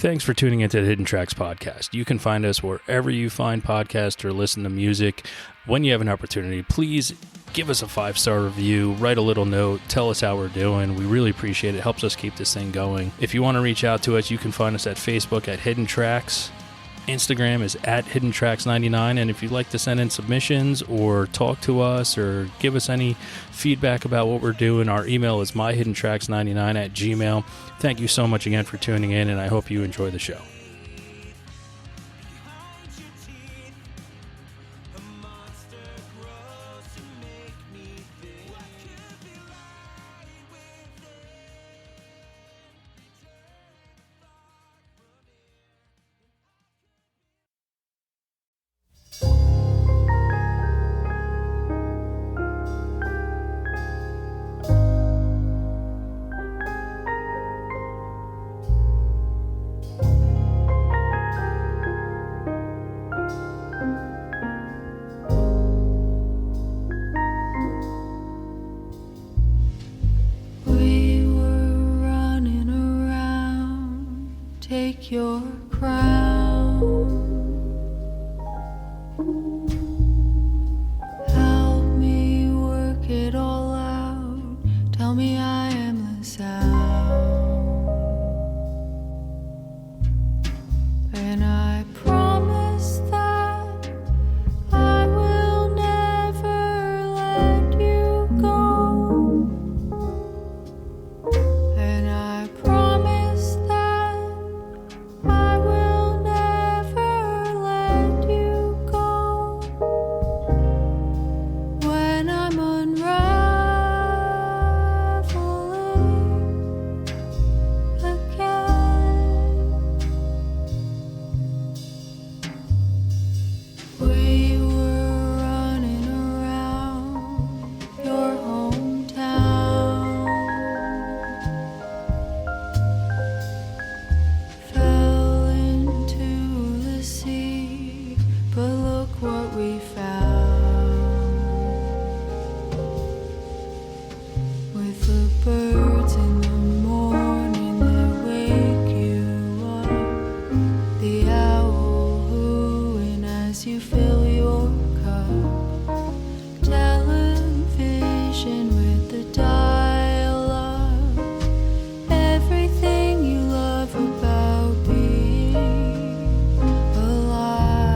Thanks for tuning into the Hidden Tracks podcast. You can find us wherever you find podcasts or listen to music. When you have an opportunity, please give us a 5-star review, write a little note, tell us how we're doing. We really appreciate it. It helps us keep this thing going. If you want to reach out to us, you can find us at Facebook at Hidden Tracks. Instagram is at HiddenTracks99, and if you'd like to send in submissions or talk to us or give us any feedback about what we're doing, our email is myhiddentracks99@gmail.com. Thank you so much again for tuning in, and I hope you enjoy the show. Your crown, help me work it all out. Tell me I am the sound, and I promise that I will never let you go, and I promise that I will never let you go. When I'm unraveling again, we were running around your hometown, fell into the sea, but look what we found. With the birds in the morning that wake you up, the owl hooing as you fill your cup, television with the dial up, everything you love about being alive.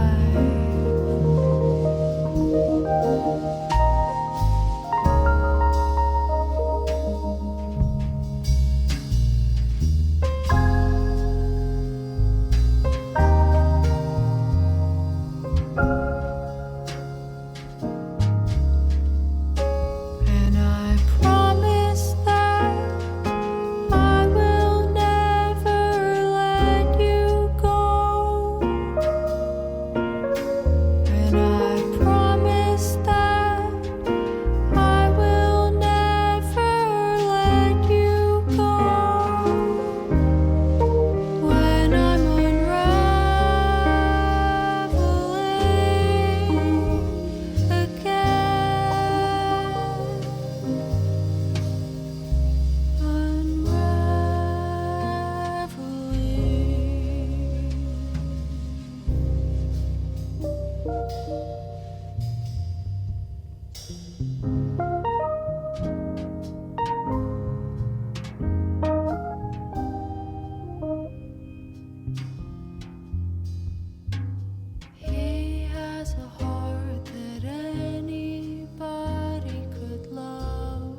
And I promise that I will never let you go, and I promise that I will never let you go. When I'm unraveling again, he has a heart that anybody could love.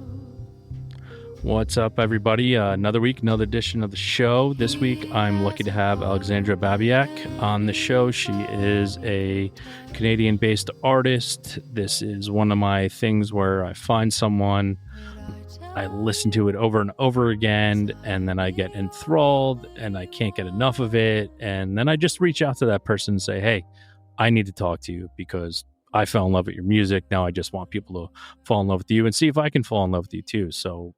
What's up, everybody? Another week, another edition of the show. This week, I'm lucky to have Alexandra BABIAK on the show. She is a Canadian-based artist. This is one of my things where I find someone, I listen to it over and over again, and then I get enthralled, and I can't get enough of it. And then I just reach out to that person and say, hey, I need to talk to you because I fell in love with your music. Now I just want people to fall in love with you and see if I can fall in love with you too. So,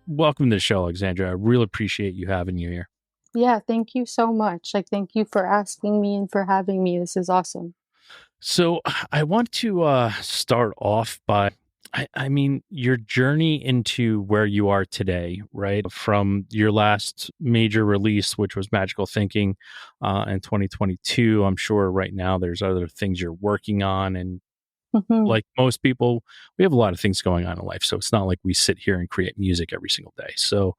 welcome to the show, Alexandra. I really appreciate you having you here. Yeah, thank you so much. Thank you for asking me and for having me. This is awesome. So I want to start off by I mean, your journey into where you are today, right? From your last major release, which was Magical Thinking in 2022. I'm sure right now there's other things you're working on. And Hmm. like most people, we have a lot of things going on in life. So it's not like we sit here and create music every single day. So,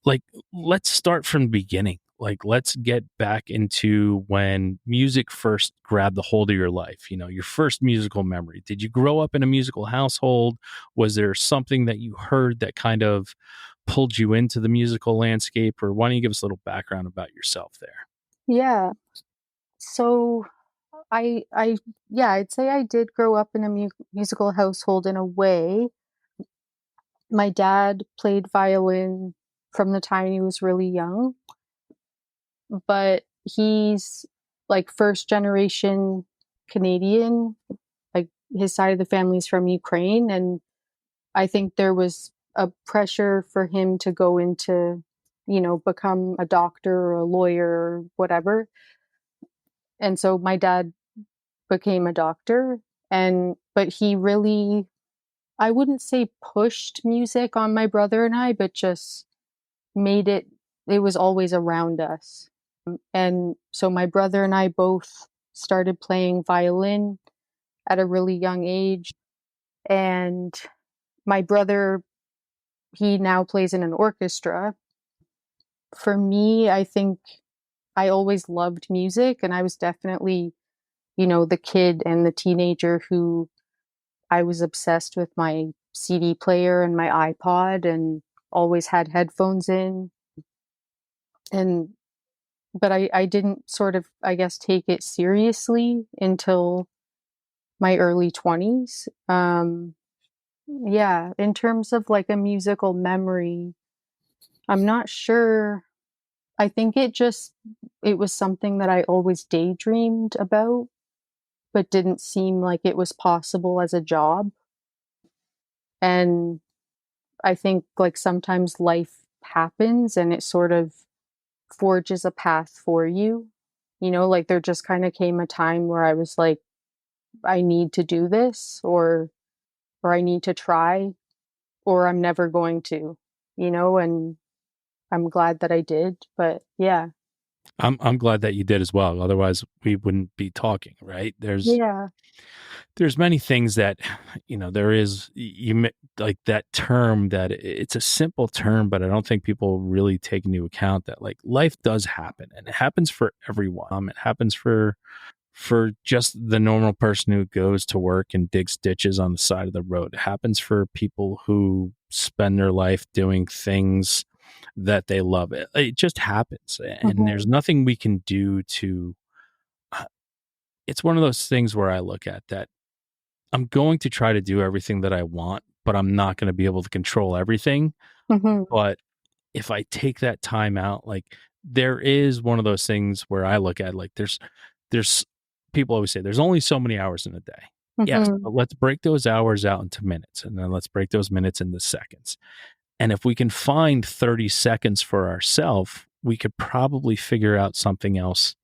like, let's start from the beginning. Like, let's get back into when music first grabbed the hold of your life, your first musical memory. Did you grow up in a musical household? Was there something that you heard that kind of pulled you into the musical landscape? Or why don't you give us a little background about yourself there? Yeah. So I yeah, I'd say I did grow up in a musical household in a way. My dad played violin from the time he was really young, but he's like first generation Canadian. Like his side of the family's from Ukraine, and I think there was a pressure for him to go into, become a doctor or a lawyer or whatever. And so my dad became a doctor, but he really, I wouldn't say pushed music on my brother and I, but just made it was always around us. And so my brother and I both started playing violin at a really young age. And my brother, he now plays in an orchestra. For me, I think I always loved music, and I was definitely, the kid and the teenager who I was obsessed with my CD player and my iPod and always had headphones in. And but I didn't sort of, I guess, take it seriously until my early 20s. Yeah, in terms of like a musical memory, I'm not sure. I think it was something that I always daydreamed about, but didn't seem like it was possible as a job. And I think like sometimes life happens and it sort of forges a path for you. Like there just kind of came a time where I was like, I need to do this, or I need to try, or I'm never going to, and I'm glad that I did. But yeah. I'm glad that you did as well. Otherwise, we wouldn't be talking, right? Yeah. There's many things that there is like that term that it's a simple term, but I don't think people really take into account that like life does happen, and it happens for everyone. It happens for just the normal person who goes to work and digs ditches on the side of the road. It happens for people who spend their life doing things that they love. It just happens, and there's Hmm. nothing we can do to. It's one of those things where I look at that I'm going to try to do everything that I want, but I'm not going to be able to control everything. Hmm. But if I take that time out, like there is one of those things where I look at like there's people always say there's only so many hours in a day. Yes, Hmm. but let's break those hours out into minutes, and then let's break those minutes into seconds. And if we can find 30 seconds for ourselves, we could probably figure out something else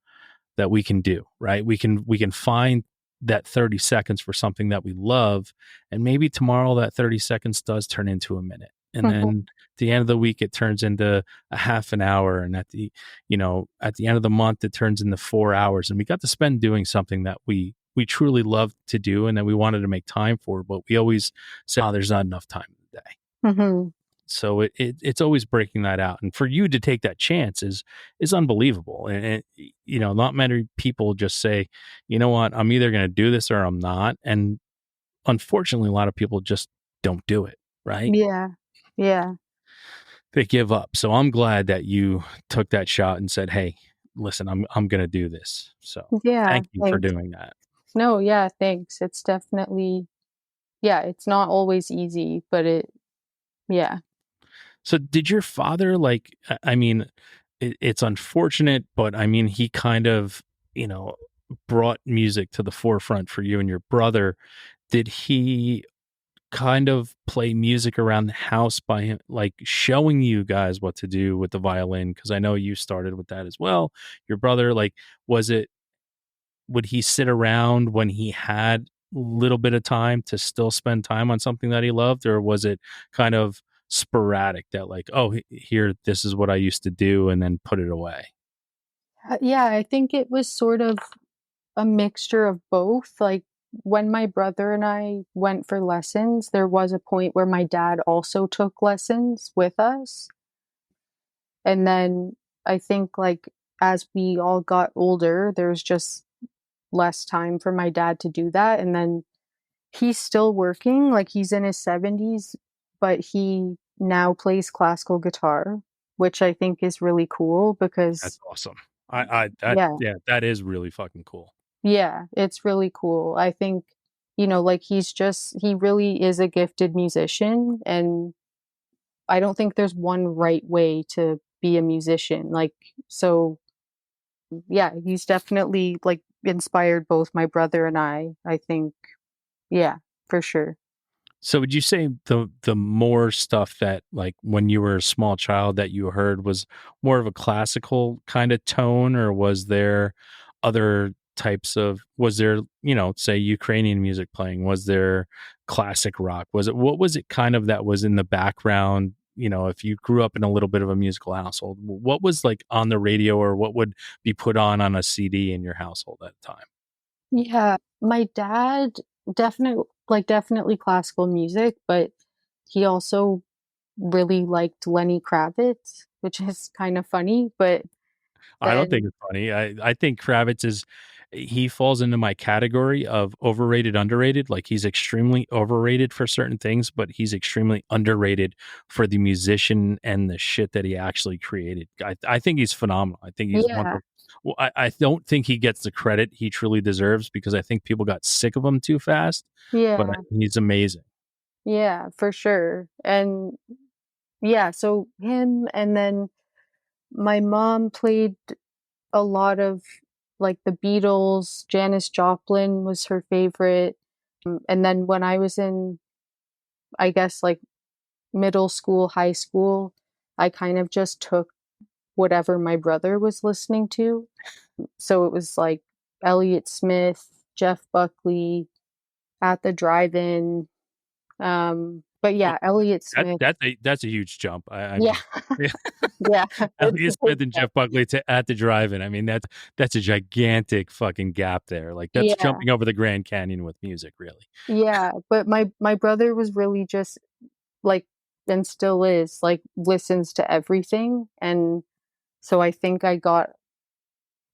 that we can do, right? We can find that 30 seconds for something that we love, and maybe tomorrow that 30 seconds does turn into a minute. And then at the end of the week it turns into a half an hour, and at the end of the month it turns into 4 hours, and we got to spend doing something that we truly love to do and that we wanted to make time for, but we always say, oh, there's not enough time in the day. Hmm. So it's always breaking that out, and for you to take that chance is unbelievable. And not many people just say, you know what, I'm either going to do this or I'm not. And unfortunately, a lot of people just don't do it. Right? Yeah. Yeah. They give up. So I'm glad that you took that shot and said, hey, listen, I'm going to do this. So Yeah. thank you for Thanks. doing that. No, yeah, thanks. It's definitely, yeah, it's not always easy, but yeah. So did your father like? I mean, it's unfortunate, but I mean, he kind of you know brought music to the forefront for you and your brother. Did he kind of play music around the house by him, like showing you guys what to do with the violin? Because I know you started with that as well. Your brother, like, was it? Would he sit around when he had little bit of time to still spend time on something that he loved, or was it kind of sporadic that like, oh, here, this is what I used to do, and then put it away? Yeah, I think it was sort of a mixture of both. Like when my brother and I went for lessons, there was a point where my dad also took lessons with us. And then I think like as we all got older, there was just less time for my dad to do that. And then he's still working, like he's in his 70s, but he now plays classical guitar, which I think is really cool That's because awesome. I that yeah, yeah, that is really fucking cool. yeah, it's really cool. I think, like he really is a gifted musician, and I don't think there's one right way to be a musician. Like, so yeah, he's definitely like inspired both my brother and I think, yeah, for sure. So would you say the more stuff that like when you were a small child that you heard was more of a classical kind of tone, or was there other types of, was there, say Ukrainian music playing? Was there classic rock? What was it kind of that was in the background? If you grew up in a little bit of a musical household, what was like on the radio, or what would be put on a CD in your household at the time? Yeah, my dad definitely classical music, but he also really liked Lenny Kravitz, which is kind of funny, but I don't think then it's funny. I think Kravitz is, he falls into my category of overrated, underrated. Like he's extremely overrated for certain things, but he's extremely underrated for the musician and the shit that he actually created. I think he's phenomenal. I think he's one yeah, of, well, I don't think he gets the credit he truly deserves, because I think people got sick of him too fast, but yeah, he's amazing. yeah, for sure. And yeah, so him, and then my mom played a lot of like the Beatles, Janis Joplin was her favorite. And then when I was in, I guess, like middle school, high school, I kind of just took whatever my brother was listening to. So it was like Elliott Smith, Jeff Buckley, At the Drive-In. But Well, yeah, Elliott that Smith. that's a huge jump. I Yeah, mean, yeah, it's a Elliott big Smith and jump. Jeff Buckley at the drive-in. I mean, that's a gigantic fucking gap there. Like that's Yeah, jumping over the Grand Canyon with music, really. yeah. But my brother was really just like, and still is like, listens to everything, and so I think I got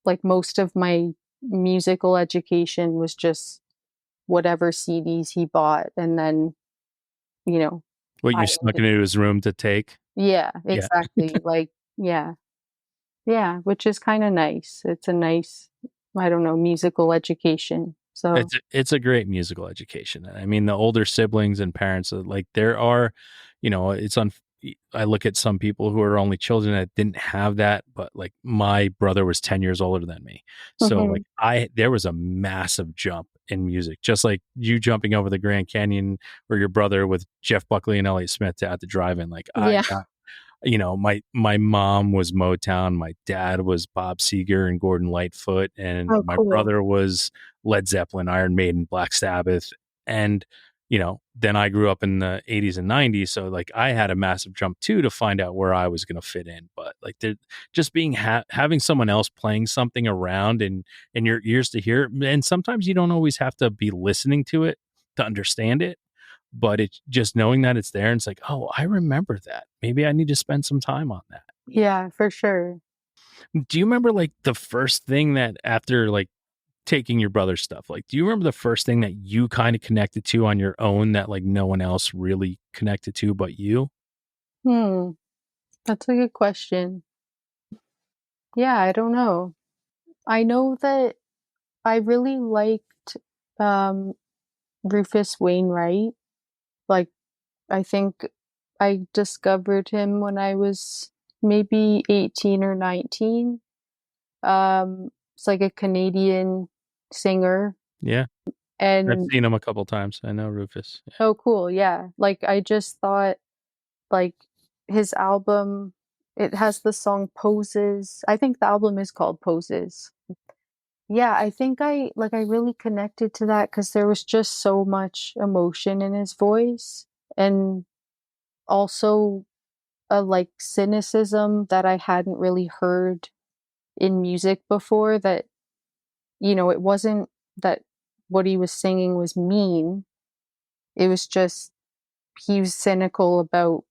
like most of my musical education was just whatever CDs he bought, and then you know What I you snuck into his room to take? yeah, Yeah, exactly, like yeah, yeah, which is kind of nice. It's a nice, I don't know, musical education. So it's a great musical education. I mean, the older siblings and parents, like there are, it's on. I look at some people who are only children that didn't have that, but like my brother was 10 years older than me. So like mhm. there was a massive jump in music, just like you jumping over the Grand Canyon, or your brother with Jeff Buckley and Elliott Smith to at the drive-in. Like Yeah. my mom was Motown, my dad was Bob Seger and Gordon Lightfoot, and Oh, my cool. brother was Led Zeppelin, Iron Maiden, Black Sabbath. And then I grew up in the 80s and 90s, so like I had a massive jump too to find out where I was going to fit in. But like just being having someone else playing something around and in your ears to hear it, and sometimes you don't always have to be listening to it to understand it, but it's just knowing that it's there, and it's like, oh, I remember that. Maybe I need to spend some time on that. Yeah, for sure. Do you remember like the first thing that after like taking your brother's stuff, like do you remember the first thing that you kind of connected to on your own that like no one else really connected to but you? Hmm, that's a good question. Yeah, I don't know. I know that I really liked um Rufus Wainwright. Like, I think I discovered him when I was maybe 18 or 19. It's like a Canadian singer. Yeah, I've And seen him a couple times. I know Rufus. Yeah. oh, cool. Yeah. Like, I just thought, like, his album, it has the song Poses. I think the album is called Poses. yeah, I think I really connected to that because there was just so much emotion in his voice, and also a like cynicism that I hadn't really heard in music before. That, it wasn't that what he was singing was mean. It was just he was cynical about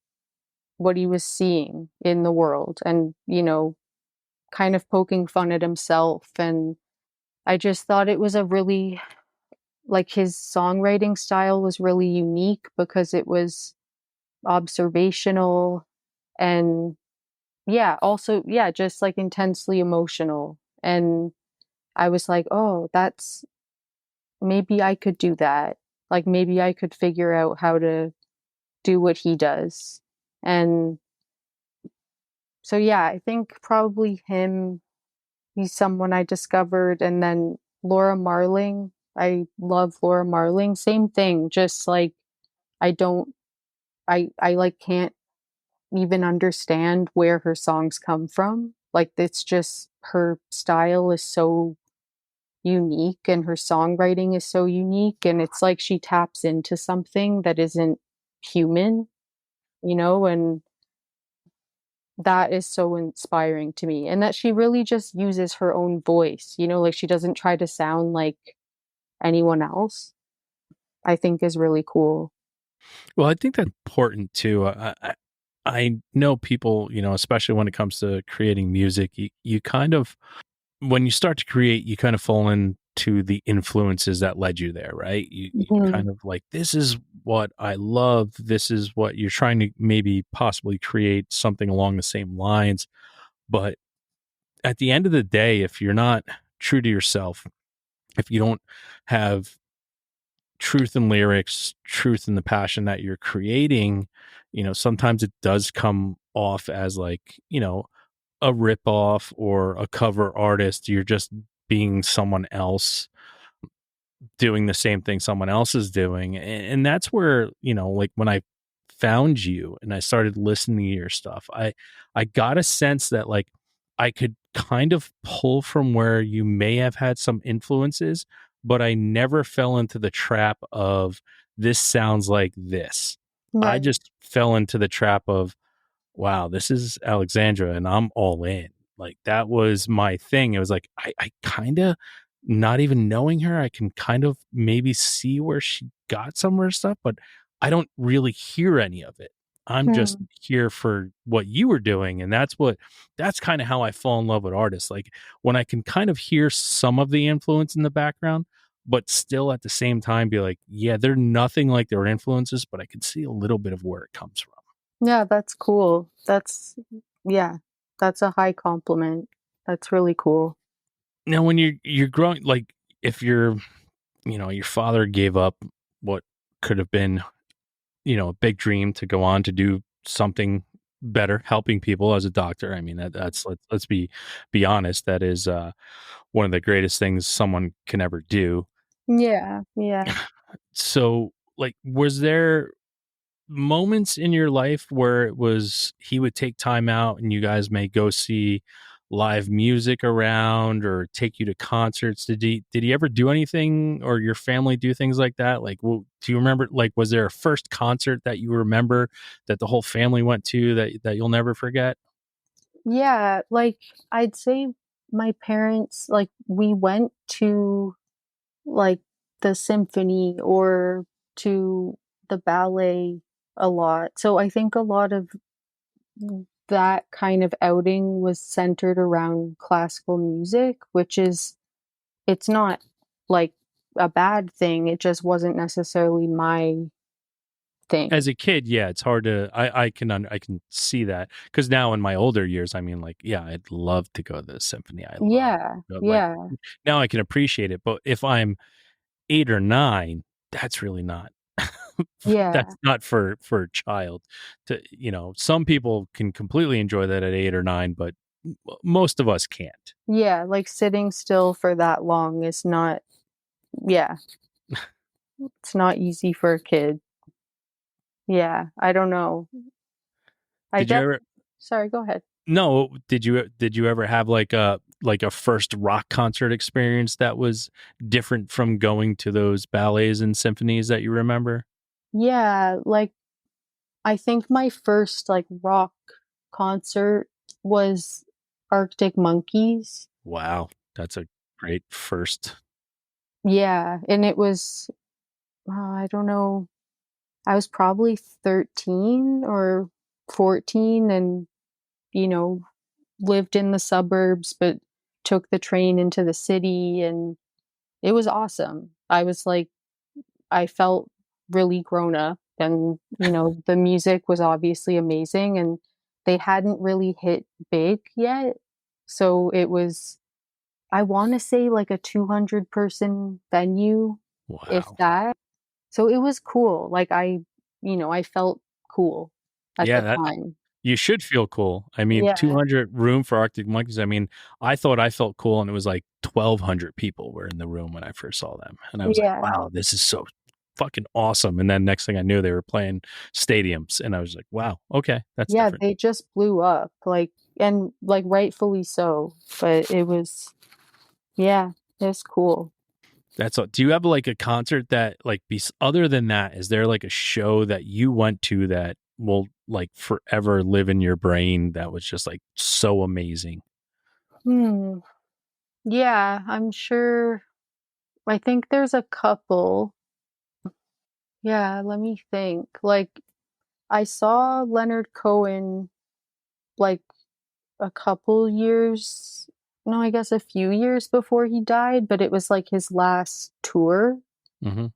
what he was seeing in the world, and, kind of poking fun at himself. And I just thought it was a really, like, his songwriting style was really unique because it was observational, and yeah, also, yeah, just like intensely emotional. And I was like, oh, that's maybe I could do that. Like, maybe I could figure out how to do what he does. And so, yeah, I think probably him. He's someone I discovered. And then Laura Marling. I love Laura Marling. Same thing. Just like I don't I like can't even understand where her songs come from. Like, it's just her style is so unique and her songwriting is so unique, and it's like she taps into something that isn't human, and that is so inspiring to me. And that she really just uses her own voice, like she doesn't try to sound like anyone else, I think is really cool. Well, I think that's important too. I know people, especially when it comes to creating music, you kind of, when you start to create, you kind of fall into the influences that led you there, right? You Mhm. kind of like, this is what I love. This is what you're trying to maybe possibly create something along the same lines. But at the end of the day, if you're not true to yourself, if you don't have truth in lyrics, truth in the passion that you're creating, sometimes it does come off as like, a rip off or a cover artist. You're just being someone else doing the same thing someone else is doing. And that's where, like when I found you and I started listening to your stuff, I got a sense that like I could kind of pull from where you may have had some influences, but I never fell into the trap of this sounds like this. I Right. just fell into the trap of, wow, this is Alexandra and I'm all in. Like that was my thing. It was like I kind of, not even knowing her, I can kind of maybe see where she got some of her stuff, but I don't really hear any of it. I'm just Hmm. here for what you were doing. And that's kind of how I fall in love with artists. Like when I can kind of hear some of the influence in the background, but still at the same time be like, yeah, they're nothing like their influences, but I can see a little bit of where it comes from. Yeah, that's cool. Yeah, that's a high compliment. That's really cool. Now, when you're growing, like if your father gave up what could have been, a big dream to go on to do something better, helping people as a doctor. I mean, that's let's be honest. That is one of the greatest things someone can ever do. Yeah, yeah. So, like, was there moments in your life where it was he would take time out and you guys may go see live music around or take you to concerts? Did he ever do anything, or your family do things like that? Like, well, do you remember, like, was there a first concert that you remember that the whole family went to that you'll never forget? Yeah, like, I'd say my parents, like, we went to, like, the symphony or to the ballet a lot. So I think a lot of that kind of outing was centered around classical music, which is it's not, like, a bad thing, it just wasn't necessarily my thing. As a kid, yeah, it's hard to, I can see that, because now in my older years, I mean, like, yeah, I'd love to go to the symphony. I love, Yeah, like, yeah, now I can appreciate it. But if I'm 8 or 9, that's really not yeah, that's not for a child to, some people can completely enjoy that at 8 or 9, but most of us can't. yeah, like, sitting still for that long is not, yeah, it's not easy for a kid. Yeah, I don't know. I Did you def ever Sorry, go ahead. No, did you ever have, like, like a first rock concert experience that was different from going to those ballets and symphonies that you remember? Yeah, like I think my first like rock concert was Arctic Monkeys. Wow, that's a great first. Yeah, and it was I don't know, I was probably 13 or 14 and you know, lived in the suburbs but took the train into the city and it was awesome. I was like I felt really grown up and, the music was obviously amazing and they hadn't really hit big yet. So it was, I want to say like a 200-person venue, if Wow. that. So it was cool. Like I felt cool at Yeah, the that time. you should feel cool. I mean, Yeah. 200 room for Arctic Monkeys. I mean, I thought I felt cool, and it was like 1,200 people were in the room when I first saw them, and I was like, Yeah. "Wow, this is so fucking awesome!" And then next thing I knew, they were playing stadiums, and I was like, "Wow, okay, that's Yeah, different." they just blew up like and like rightfully so, but it was yeah, it was cool. That's all. Do you have like a concert that like other than that, is there like a show that you went to that will like forever live in your brain that was just like so amazing? Hmm. Yeah, I'm sure. I think there's a couple. Yeah, let me think. Like, I saw Leonard Cohen like a couple years, no, I guess a few years before he died, but it was like his last tour, Hmm.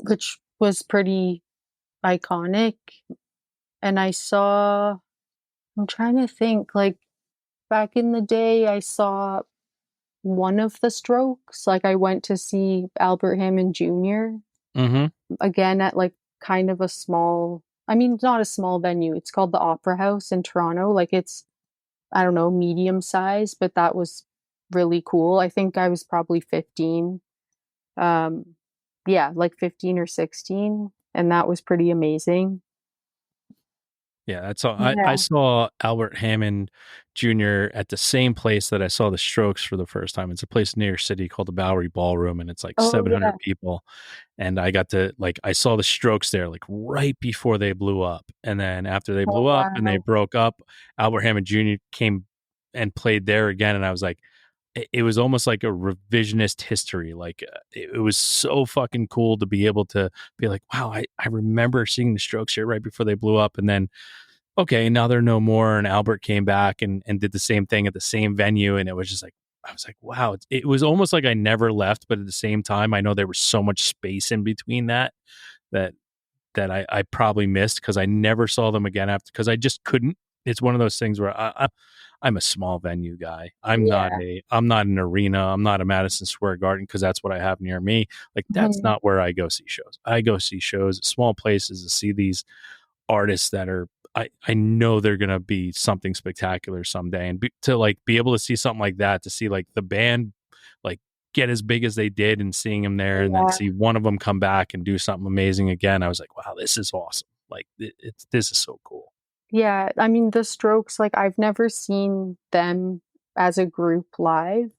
which was pretty iconic. And I'm trying to think, like, back in the day, I saw one of the Strokes. Like, I went to see Albert Hammond Jr. Hmm. again at like kind of a small, I mean, not a small venue. It's called the Opera House in Toronto. Like it's, I don't know, medium size, but that was really cool. I think I was probably 15. Um, yeah, like 15 or 16. And that was pretty amazing. Yeah, that's all. I Yeah. saw Albert Hammond Jr. at the same place that I saw the Strokes for the first time. It's a place near city called the Bowery Ballroom, and it's like Oh, yeah. 700 people. And I got to like I saw the Strokes there like right before they blew up, and then after they blew Oh, up and they wow. broke up, Albert Hammond Jr. came and played there again, and I was like, it was almost like a revisionist history. Like it was so fucking cool to be able to be like, wow, I remember seeing the Strokes here right before they blew up, and then okay, now they're no more. And Albert came back and did the same thing at the same venue. And it was just like, I was like, wow, it was almost like I never left. But at the same time, I know there was so much space in between that, that I probably missed because I never saw them again after, because I just couldn't. It's one of those things where I'm a small venue guy. Yeah. I'm not an arena. I'm not a Madison Square Garden because that's what I have near me. Like that's Mhm. not where I go see shows. I go see shows at small places to see these artists that are I know they're gonna be something spectacular someday, and to like be able to see something like that, to see like the band like get as big as they did, and seeing them there, and then Yeah. see one of them come back and do something amazing again, I was like, wow, this is awesome. Like it's this is so cool. Yeah. I mean, the Strokes, like, I've never seen them as a group live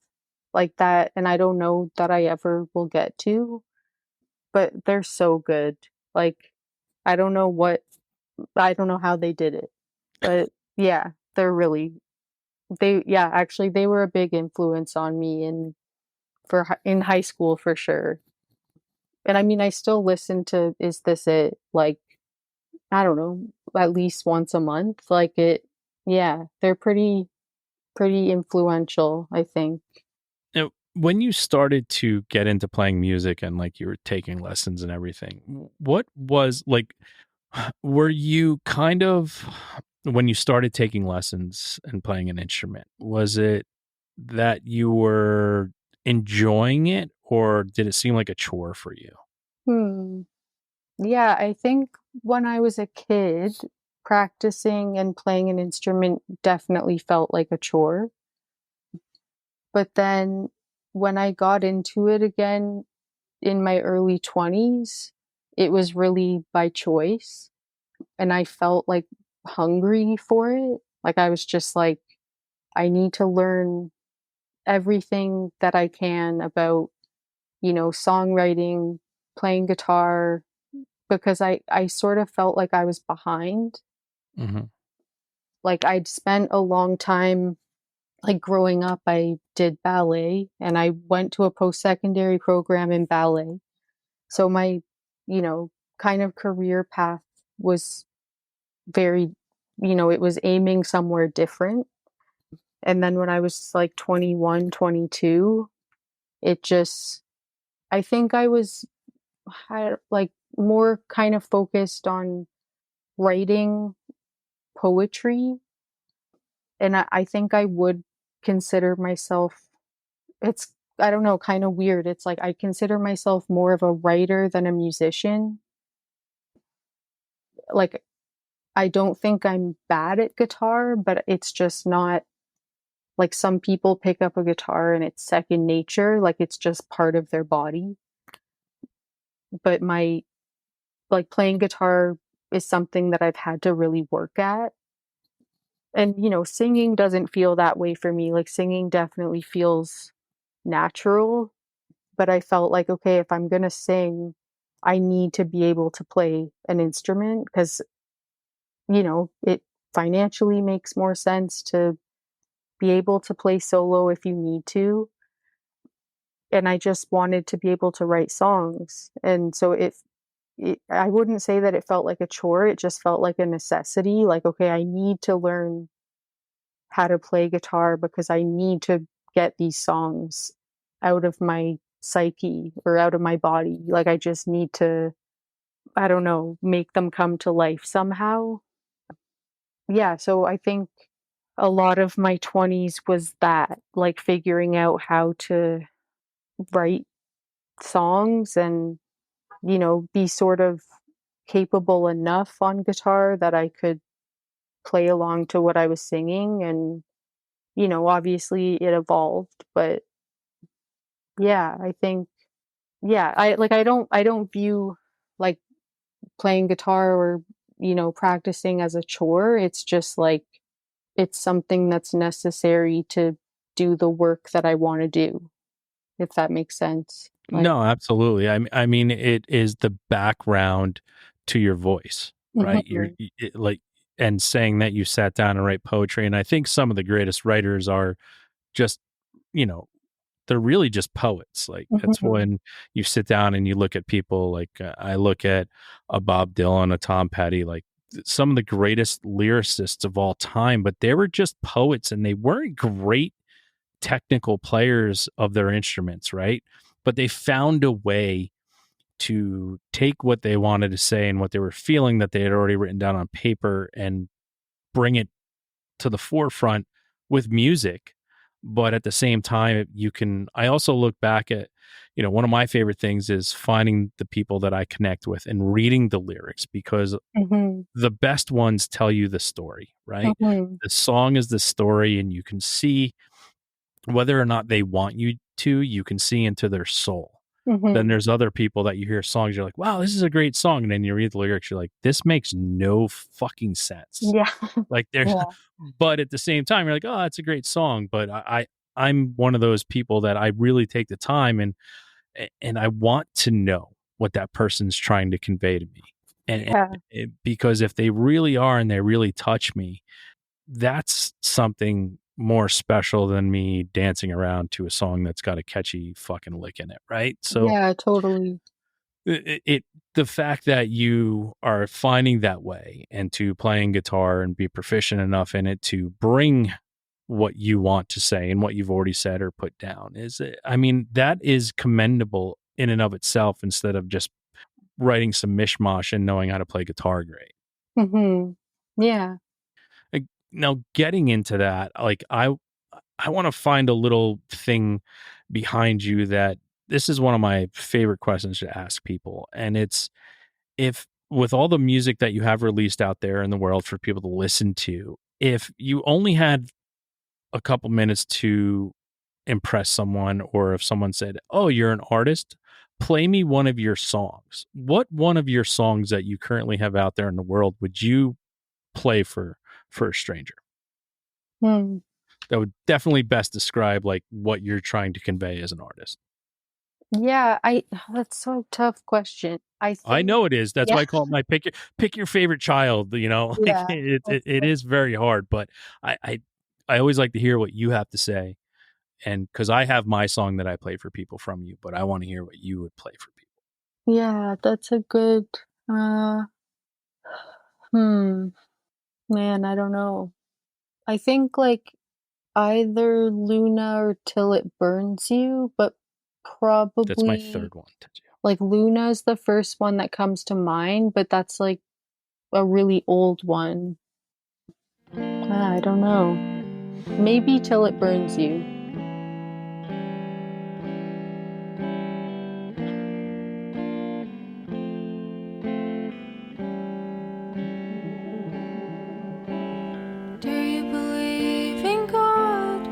like that. And I don't know that I ever will get to, but they're so good. Like, I don't know what I don't know how they did it, but yeah, they're really yeah, actually they were a big influence on me in high school for sure. And I mean, I still listen to Is This It? Like, I don't know, at least once a month. Like yeah, they're pretty influential, I think. Now, when you started to get into playing music and like you were taking lessons and everything, what was like were you kind of, when you started taking lessons and playing an instrument, was it that you were enjoying it, or did it seem like a chore for you? Hmm. Yeah, I think when I was a kid, practicing and playing an instrument definitely felt like a chore. But then when I got into it again in my early 20s, it was really by choice. And I felt like hungry for it. Like I was just like, I need to learn everything that I can about, songwriting, playing guitar, because I sort of felt like I was behind. Mhm. Like I'd spent a long time, like growing up, I did ballet and I went to a post-secondary program in ballet. So my, you know, kind of career path was very, it was aiming somewhere different. And then when I was like 21, 22, it just, I think I was like more kind of focused on writing poetry. And I think I would consider myself, it's, I don't know, kind of weird. It's like I consider myself more of a writer than a musician. Like, I don't think I'm bad at guitar, but it's just not like some people pick up a guitar and it's second nature, like it's just part of their body. But my, like, playing guitar is something that I've had to really work at. And, singing doesn't feel that way for me. Like, singing definitely feels natural, but I felt like, okay, if I'm going to sing, I need to be able to play an instrument because, it financially makes more sense to be able to play solo if you need to. And I just wanted to be able to write songs. And so I wouldn't say that it felt like a chore. It just felt like a necessity. Like, okay, I need to learn how to play guitar because I need to get these songs out of my psyche or out of my body. Like, I just need to, I don't know, make them come to life somehow. Yeah. So I think a lot of my 20s was that, like figuring out how to write songs and, be sort of capable enough on guitar that I could play along to what I was singing. And, obviously it evolved, but yeah, I think, yeah, I don't view like playing guitar or, practicing as a chore. It's just like, it's something that's necessary to do the work that I want to do, if that makes sense. Like, No, absolutely. I mean, it is the background to your voice, right? mhm, Like, and saying that you sat down and write poetry. And I think some of the greatest writers are just, you know, they're really just poets. Like, that's mhm, when you sit down and you look at people like I look at a Bob Dylan, a Tom Petty, like some of the greatest lyricists of all time, but they were just poets and they weren't great technical players of their instruments, right? But they found a way to take what they wanted to say and what they were feeling that they had already written down on paper and bring it to the forefront with music. But at the same time, I also look back at, one of my favorite things is finding the people that I connect with and reading the lyrics because mhm, the best ones tell you the story, right? mhm, The song is the story, and you can see whether or not they want you to, you can see into their soul. Then mhm. there's other people that you hear songs, you're like, wow, this is a great song. And then you read the lyrics, you're like, this makes no fucking sense. Yeah. Like there's, Yeah. but at the same time, you're like, oh, that's a great song. But I'm one of those people that I really take the time and I want to know what that person's trying to convey to me. And Yeah. because if they really are and they really touch me, that's something more special than me dancing around to a song that's got a catchy fucking lick in it, right? So Yeah, totally. it the fact that you are finding that way and to playing guitar and be proficient enough in it to bring what you want to say and what you've already said or put down I mean, that is commendable in and of itself instead of just writing some mishmash and knowing how to play guitar great. Mhm. Yeah. Like, now getting into that, like I want to find a little thing behind you that this is one of my favorite questions to ask people. And it's if with all the music that you have released out there in the world for people to listen to, if you only had a couple minutes to impress someone, or if someone said, oh, you're an artist, play me one of your songs. What one of your songs that you currently have out there in the world would you play for a stranger? Hmm. that would definitely best describe like what you're trying to convey as an artist? Yeah, that's so tough question. I I think, know it is. That's yeah, why I call it my pick your favorite child. You know, like yeah, that's it is very hard, but I, I I always like to hear what you have to say, and because I have my song that I play for people from you, but I want to hear what you would play for people. yeah, that's a good, uh, hmm, man, I don't know. I think like either Luna or Till It Burns You, but That's my probably third one. Tetsuya. like Luna's the first one that comes to mind, but that's like a really old one. I don't know. Maybe Till It Burns You. Do you believe in God?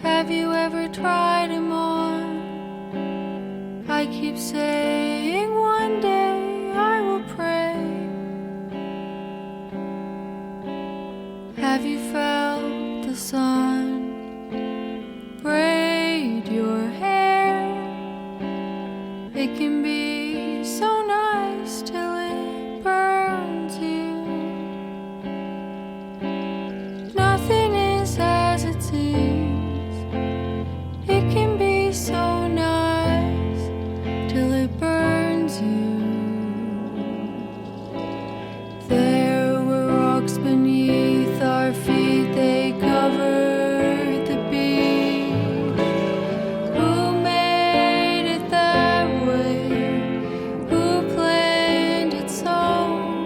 Have you ever tried him on? I keep saying one day I will pray. Have you felt the sun braid your hair? It can be so nice till it burns you. Nothing is as it seems. It can be so nice till it burns you. There were rocks beneath our feet, they covered the beach. Who made it that way? Who planned it so?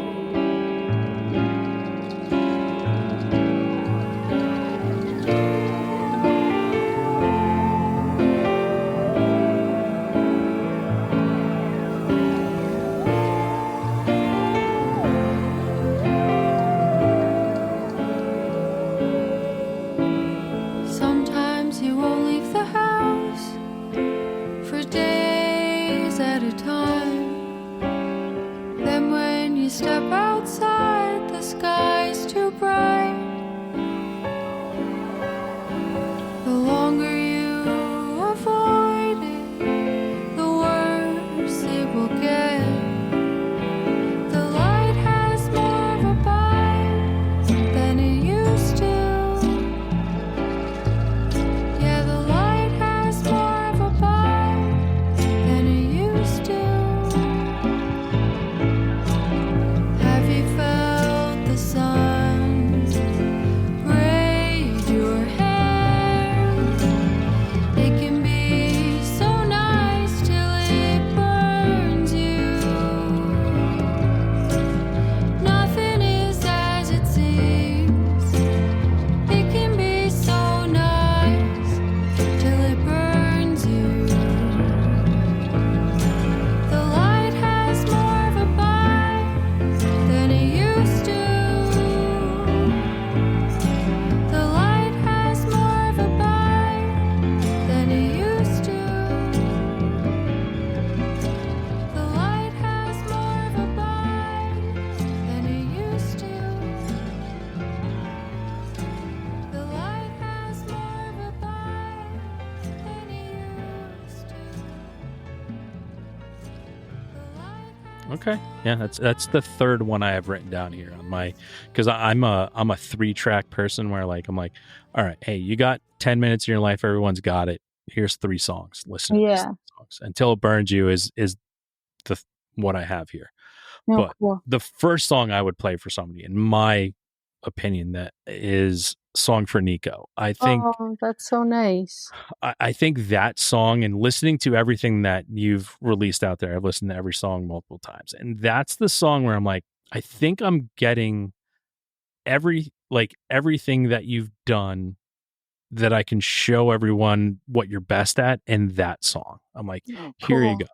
Sometimes you won't leave the house for days at a time. Then when you step outside, the sky's too bright. The longer you avoid it, the worse it will get. The light has more of a bite than it used to. Yeah, the light has more of a bite than it used to. Have you felt the sun braid your hair? It can be so nice till it burns you. Nothing is as it seems. It can be so nice till it burns you. The light has more of a bite than it used to. The light has more of a bite than it used to. The light has more of a bite than it used to. The light has more of a bite than it used to. The light has Okay, yeah, that's the third one I have written down here on my, because I'm a 3-track person where like I'm like, all right, hey, you got 10 minutes in your life, everyone's got it. Here's 3 songs. Listen to these Yeah. songs. Until It Burns You is the what I have here. No, But cool. the first song I would play for somebody, in my opinion, that is Song for Nico. Oh, that's so nice. I think that song, and listening to everything that you've released out there, I've listened to every song multiple times. And that's the song where I'm like, I think I'm getting everything that you've done that I can show everyone what you're best at in that song. I'm like, here you Cool. go.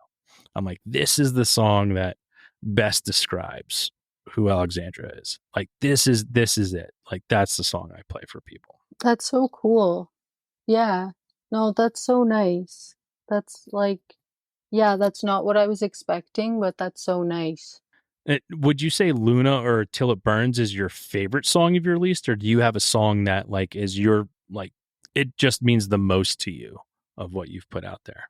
I'm like, this is the song that best describes who Alexandra is. Like this is it. Like that's the song I play for people. That's so cool. Yeah. No, that's so nice. That's like, yeah, that's not what I was expecting, but that's so nice. Would you say Luna or Till It Burns is your favorite song you've released, or do you have a song that like is your like it just means the most to you of what you've put out there?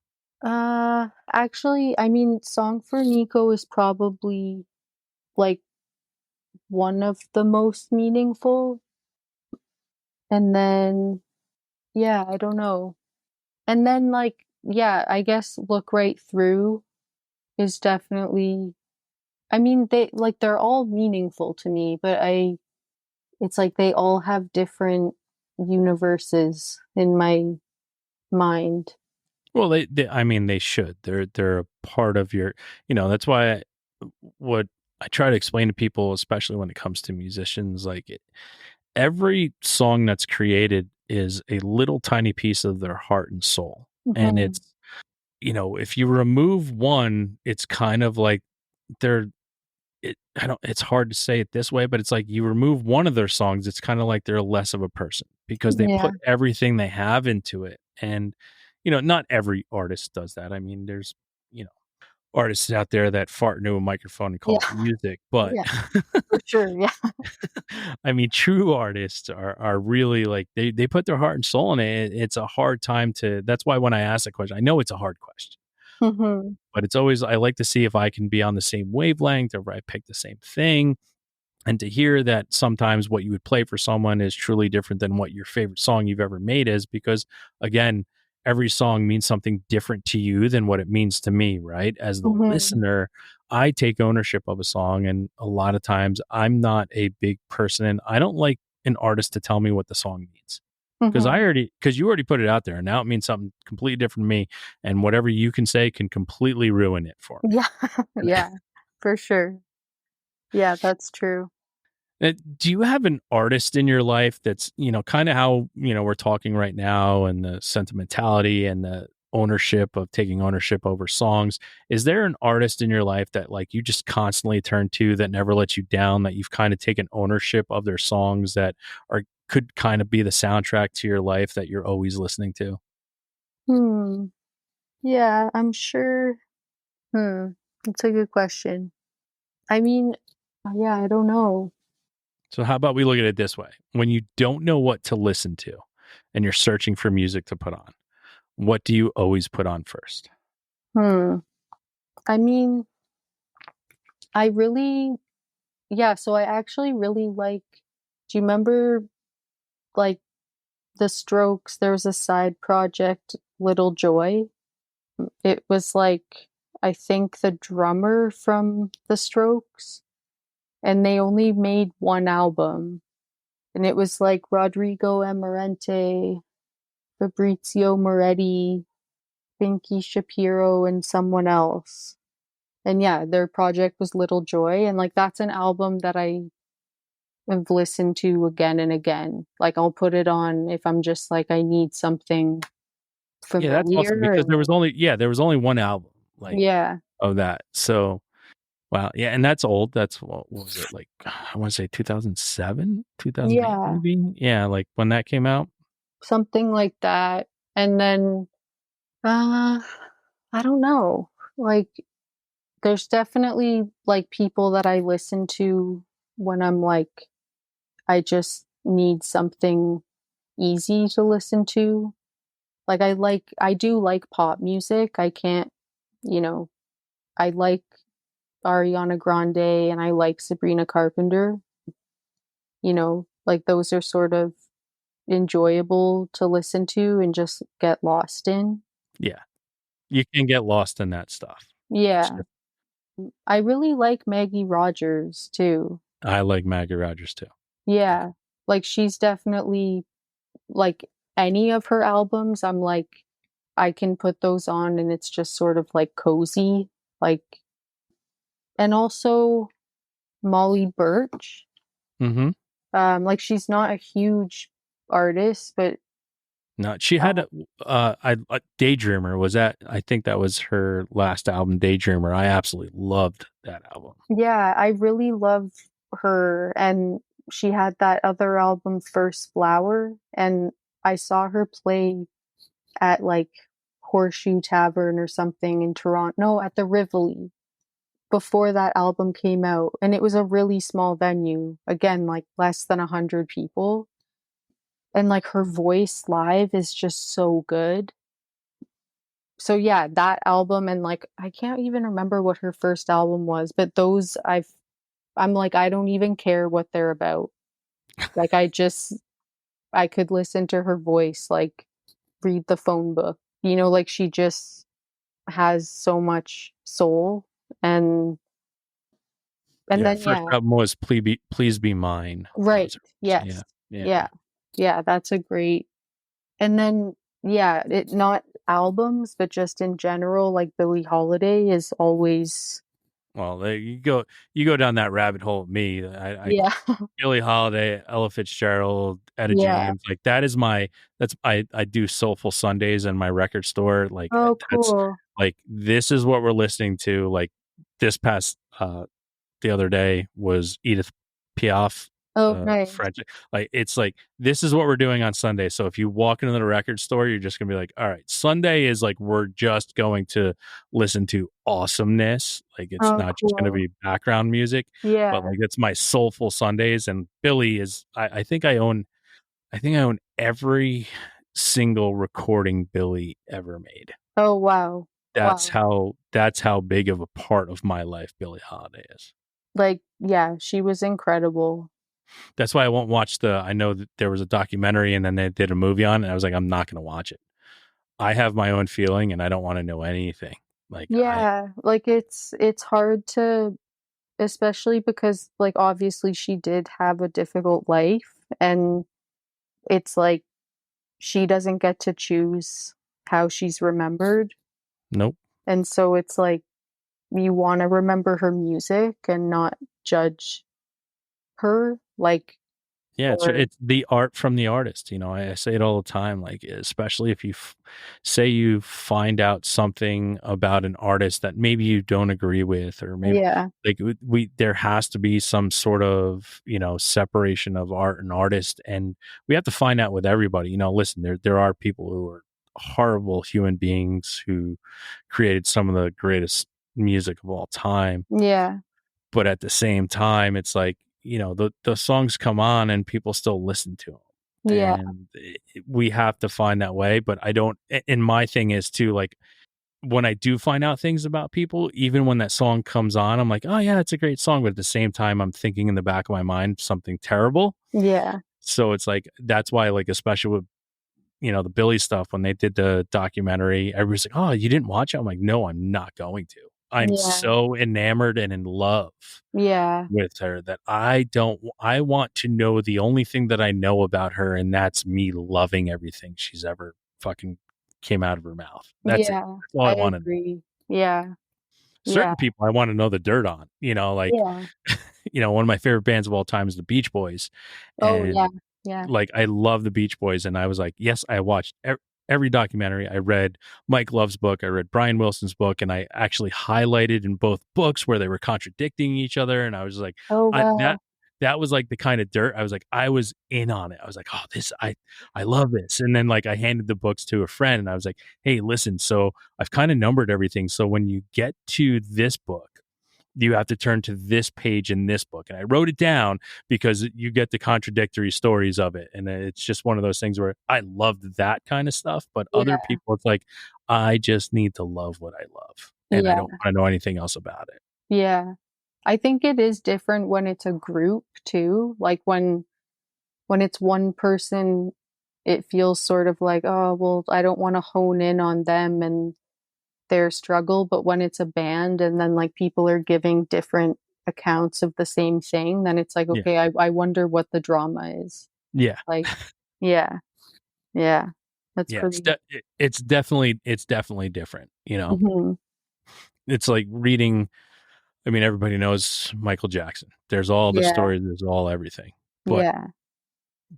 Actually, I mean, Song for Nico is probably like one of the most meaningful. And then, yeah, I don't know. And then, like, yeah, I guess Look Right Through is definitely, I mean, they're all meaningful to me, but it's like they all have different universes in my mind. Well, I mean, they should. They're a part of your, that's why what I try to explain to people, especially when it comes to musicians, like every song that's created is a little tiny piece of their heart and soul. And Mhm. it's, if you remove one, it's kind of like they're I don't it's hard to say it this way, but it's like you remove one of their songs, it's kind of like they're less of a person because they Yeah. put everything they have into it. And not every artist does that. I mean, there's, you know, artists out there that fart into a microphone and call it Yeah. music, but Yeah, for sure. Yeah. I mean, true artists are really like they put their heart and soul in it. It's a hard time to that's why when I ask the question, I know it's a hard question, Mhm. but it's always I like to see if I can be on the same wavelength or if I pick the same thing. And to hear that sometimes what you would play for someone is truly different than what your favorite song you've ever made is, because again, every song means something different to you than what it means to me, right? As the Mhm. listener, I take ownership of a song, and a lot of times I'm not a big person and I don't like an artist to tell me what the song means. Mhm. Because you already put it out there and now it means something completely different to me, and whatever you can say can completely ruin it for me. Yeah. Yeah, for sure. Yeah, that's true. Do you have an artist in your life that's, kind of how, we're talking right now and the sentimentality and the ownership of taking ownership over songs? Is there an artist in your life that like you just constantly turn to that never lets you down, that you've kind of taken ownership of their songs that are could kind of be the soundtrack to your life that you're always listening to? Hmm. Yeah, I'm sure. Hmm. That's a good question. I mean, yeah, I don't know. So how about we look at it this way? When you don't know what to listen to and you're searching for music to put on, what do you always put on first? Hmm. I mean, I really, yeah, so I actually really like, do you remember like The Strokes? There was a side project, Little Joy. It was like, I think the drummer from The Strokes, and they only made one album. And it was like Rodrigo Amarante, Fabrizio Moretti, Pinky Shapiro, and someone else. And yeah, their project was Little Joy. And like that's an album that I have listened to again and again. Like I'll put it on if I'm just like I need something Yeah, that's awesome familiar because and there was only one album, like, yeah. of that. So, wow, yeah, and that's old. That's what was it, like, I wanna say 2007, 2008 Yeah, maybe? Yeah, like, when that came out? something like that. And then uh I don't know. Like there's definitely like people that I listen to when I'm like I just need something easy to listen to. Like I do like pop music. I can't, you know, I like Ariana Grande and I like Sabrina Carpenter, like those are sort of enjoyable to listen to and just get lost in. Yeah, you can get lost in that stuff, for Yeah. sure. I really like Maggie Rogers too. I like Maggie Rogers too. Yeah. Yeah. Like she's definitely like any of her albums, I'm like I can put those on and it's just sort of like cozy. Like and also Molly Birch. Mhm. Like she's not a huge artist, but No, she had uh, a Daydreamer, was that I think that was her last album, Daydreamer. I absolutely loved that album. yeah, I really love her. And she had that other album, First Flower, and I saw her play at like Horseshoe Tavern or something in Toronto. No, at the Rivoli. before that album came out, and it was a really small venue. Again, like less than 100 people. And like her voice live is just so good. So yeah, that album and like I can't even remember what her first album was, but those I'm like I don't even care what they're about. Like I could listen to her voice like read the phone book. You know, like she just has so much soul and Yeah, then first yeah, album was Please Be Mine. That right. was her first. Yeah. Yes. Yeah. Yeah. Yeah, that's a great. And then yeah, it not albums, but just in general, like Billie Holiday is always Well, there you go down that rabbit hole with me. I yeah. Billie Holiday, Ella Fitzgerald, Etta Yeah. James, like that is that's I do Soulful Sundays in my record store. Like Oh, that's cool. like this is what we're listening to. Like this past the other day was Edith Piaf, Oh, nice. French. Like it's like this is what we're doing on Sunday. So if you walk into the record store, you're just gonna be like, all right, Sunday is like we're just going to listen to awesomeness. Like it's Oh, not just gonna cool. be background music, but Yeah. like it's my soulful Sundays. And Billy is I think I own every single recording Billy ever made. Oh, wow. Wow. That's how big of a part of my life Billie Holiday is. Like, yeah, she was incredible. That's why I won't watch I know that there was a documentary and then they did a movie on it. And I was like, I'm not going to watch it. I have my own feeling and I don't want to know anything. Like Yeah, like it's hard to especially because like obviously she did have a difficult life and it's like she doesn't get to choose how she's remembered. nope. And so it's like you want to remember her music and not judge her like Yeah, or it's the art from the artist. You know, I say it all the time. Like, especially if say you find out something about an artist that maybe you don't agree with, or maybe yeah. like there has to be some sort of separation of art and artist, and we have to find out with everybody. You know, listen, there are people who are horrible human beings who created some of the greatest music of all time, Yeah. but at the same time it's like the songs come on and people still listen to them, Yeah. and we have to find that way. But I don't, and my thing is too, like when I do find out things about people, even when that song comes on, I'm like, oh yeah, it's a great song, but at the same time I'm thinking in the back of my mind something terrible. Yeah. So it's like that's why, like, especially with the Billy stuff, when they did the documentary, everybody's like, oh, you didn't watch it? I'm like, no, I'm not going to. I'm Yeah. so enamored and in love Yeah. with her that I want to know the only thing that I know about her, and that's me loving everything she's ever fucking came out of her mouth. That's it. Yeah. That's all I I want to know. agree. Yeah. Yeah. Certain people I want to know the dirt on, like Yeah. one of my favorite bands of all time is the Beach Boys. Oh, yeah. And Yeah. like I love the Beach Boys, and I was like, yes, I watched every documentary. I read Mike Love's book, I read Brian Wilson's book, and I actually highlighted in both books where they were contradicting each other. And I was like, Oh, I wow. that was like the kind of dirt. I was like, I was in on it. I was like, oh, this I love this. And then like I handed the books to a friend, and I was like, hey, listen, so I've kind of numbered everything. So when you get to this book, you have to turn to this page in this book. And I wrote it down because you get the contradictory stories of it. And it's just one of those things where I loved that kind of stuff. But other Yeah. people, it's like, I just need to love what I love. And I Yeah. don't want to know anything else about it. Yeah. I think it is different when it's a group too. Like when it's one person, it feels sort of like, oh, well, I don't want to hone in on them and their struggle. But when it's a band and then like people are giving different accounts of the same thing, then it's like, Yeah. okay, I wonder what the drama is. Yeah. Like, yeah. Yeah. That's Yeah. pretty. It's definitely different. Mhm. It's like reading. I mean, everybody knows Michael Jackson. There's all the Yeah. stories, there's all everything. But Yeah.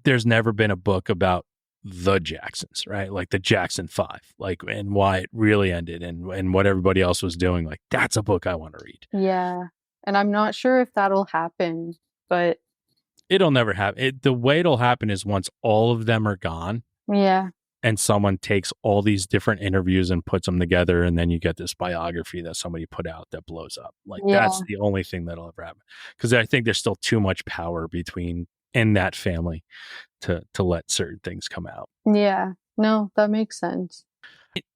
there's never been a book about the Jacksons, right? Like the Jackson 5, like, and why it really ended, and what everybody else was doing. Like, that's a book I want to read. Yeah. And I'm not sure if that'll happen, but It'll never happen. The way it'll happen is once all of them are gone, yeah. and someone takes all these different interviews and puts them together, and then you get this biography that somebody put out that blows up. Like that's Yeah. the only thing that'll ever happen, because I think there's still too much power between in that family to let certain things come out. Yeah. No, that makes sense.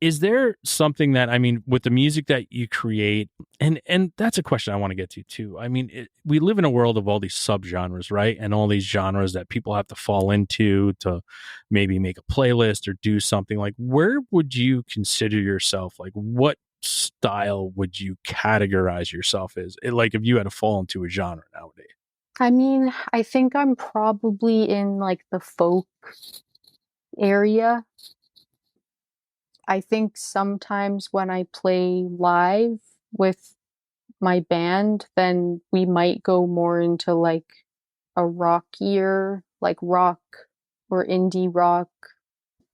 Is there something that, I mean, with the music that you create, and that's a question I want to get to too. I mean, we live in a world of all these subgenres, right? And all these genres that people have to fall into to maybe make a playlist or do something. Like, where would you consider yourself? Like, what style would you categorize yourself as? Like, if you had to fall into a genre nowadays? I mean, I think I'm probably in like the folk area. I think sometimes when I play live with my band, then we might go more into like a rockier, like rock or indie rock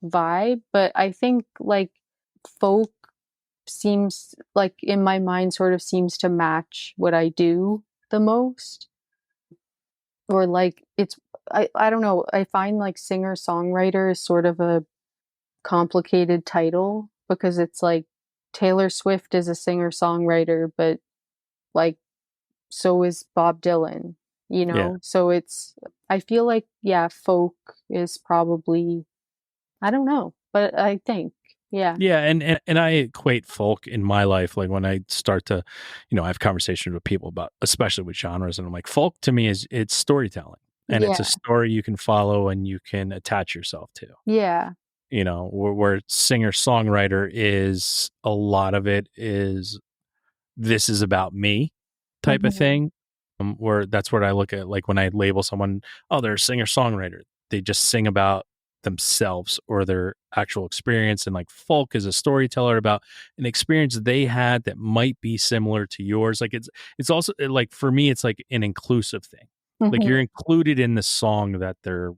vibe. But I think like folk seems like in my mind sort of seems to match what I do the most. Or like I don't know, I find like singer songwriter is sort of a complicated title because it's like Taylor Swift is a singer songwriter, but like so is Bob Dylan, you Yeah. know? So it's, I feel like, yeah, folk is probably, I don't know, but I think, yeah. Yeah, and I equate folk in my life, like when I start to, I have conversations with people about, especially with genres, and I'm like, folk to me is it's storytelling, and it's a Yeah. story you can follow and you can attach yourself to. Yeah. Where singer songwriter is, a lot of it is, this is about me type of Mhm. thing. Where that's what I look at, like when I label someone, oh, they're a singer songwriter, they just sing about themselves or their actual experience. And like folk is a storyteller about an experience they had that might be similar to yours. Like it's also like, for me, it's like an inclusive thing. Like you're Mhm. included in the song that they're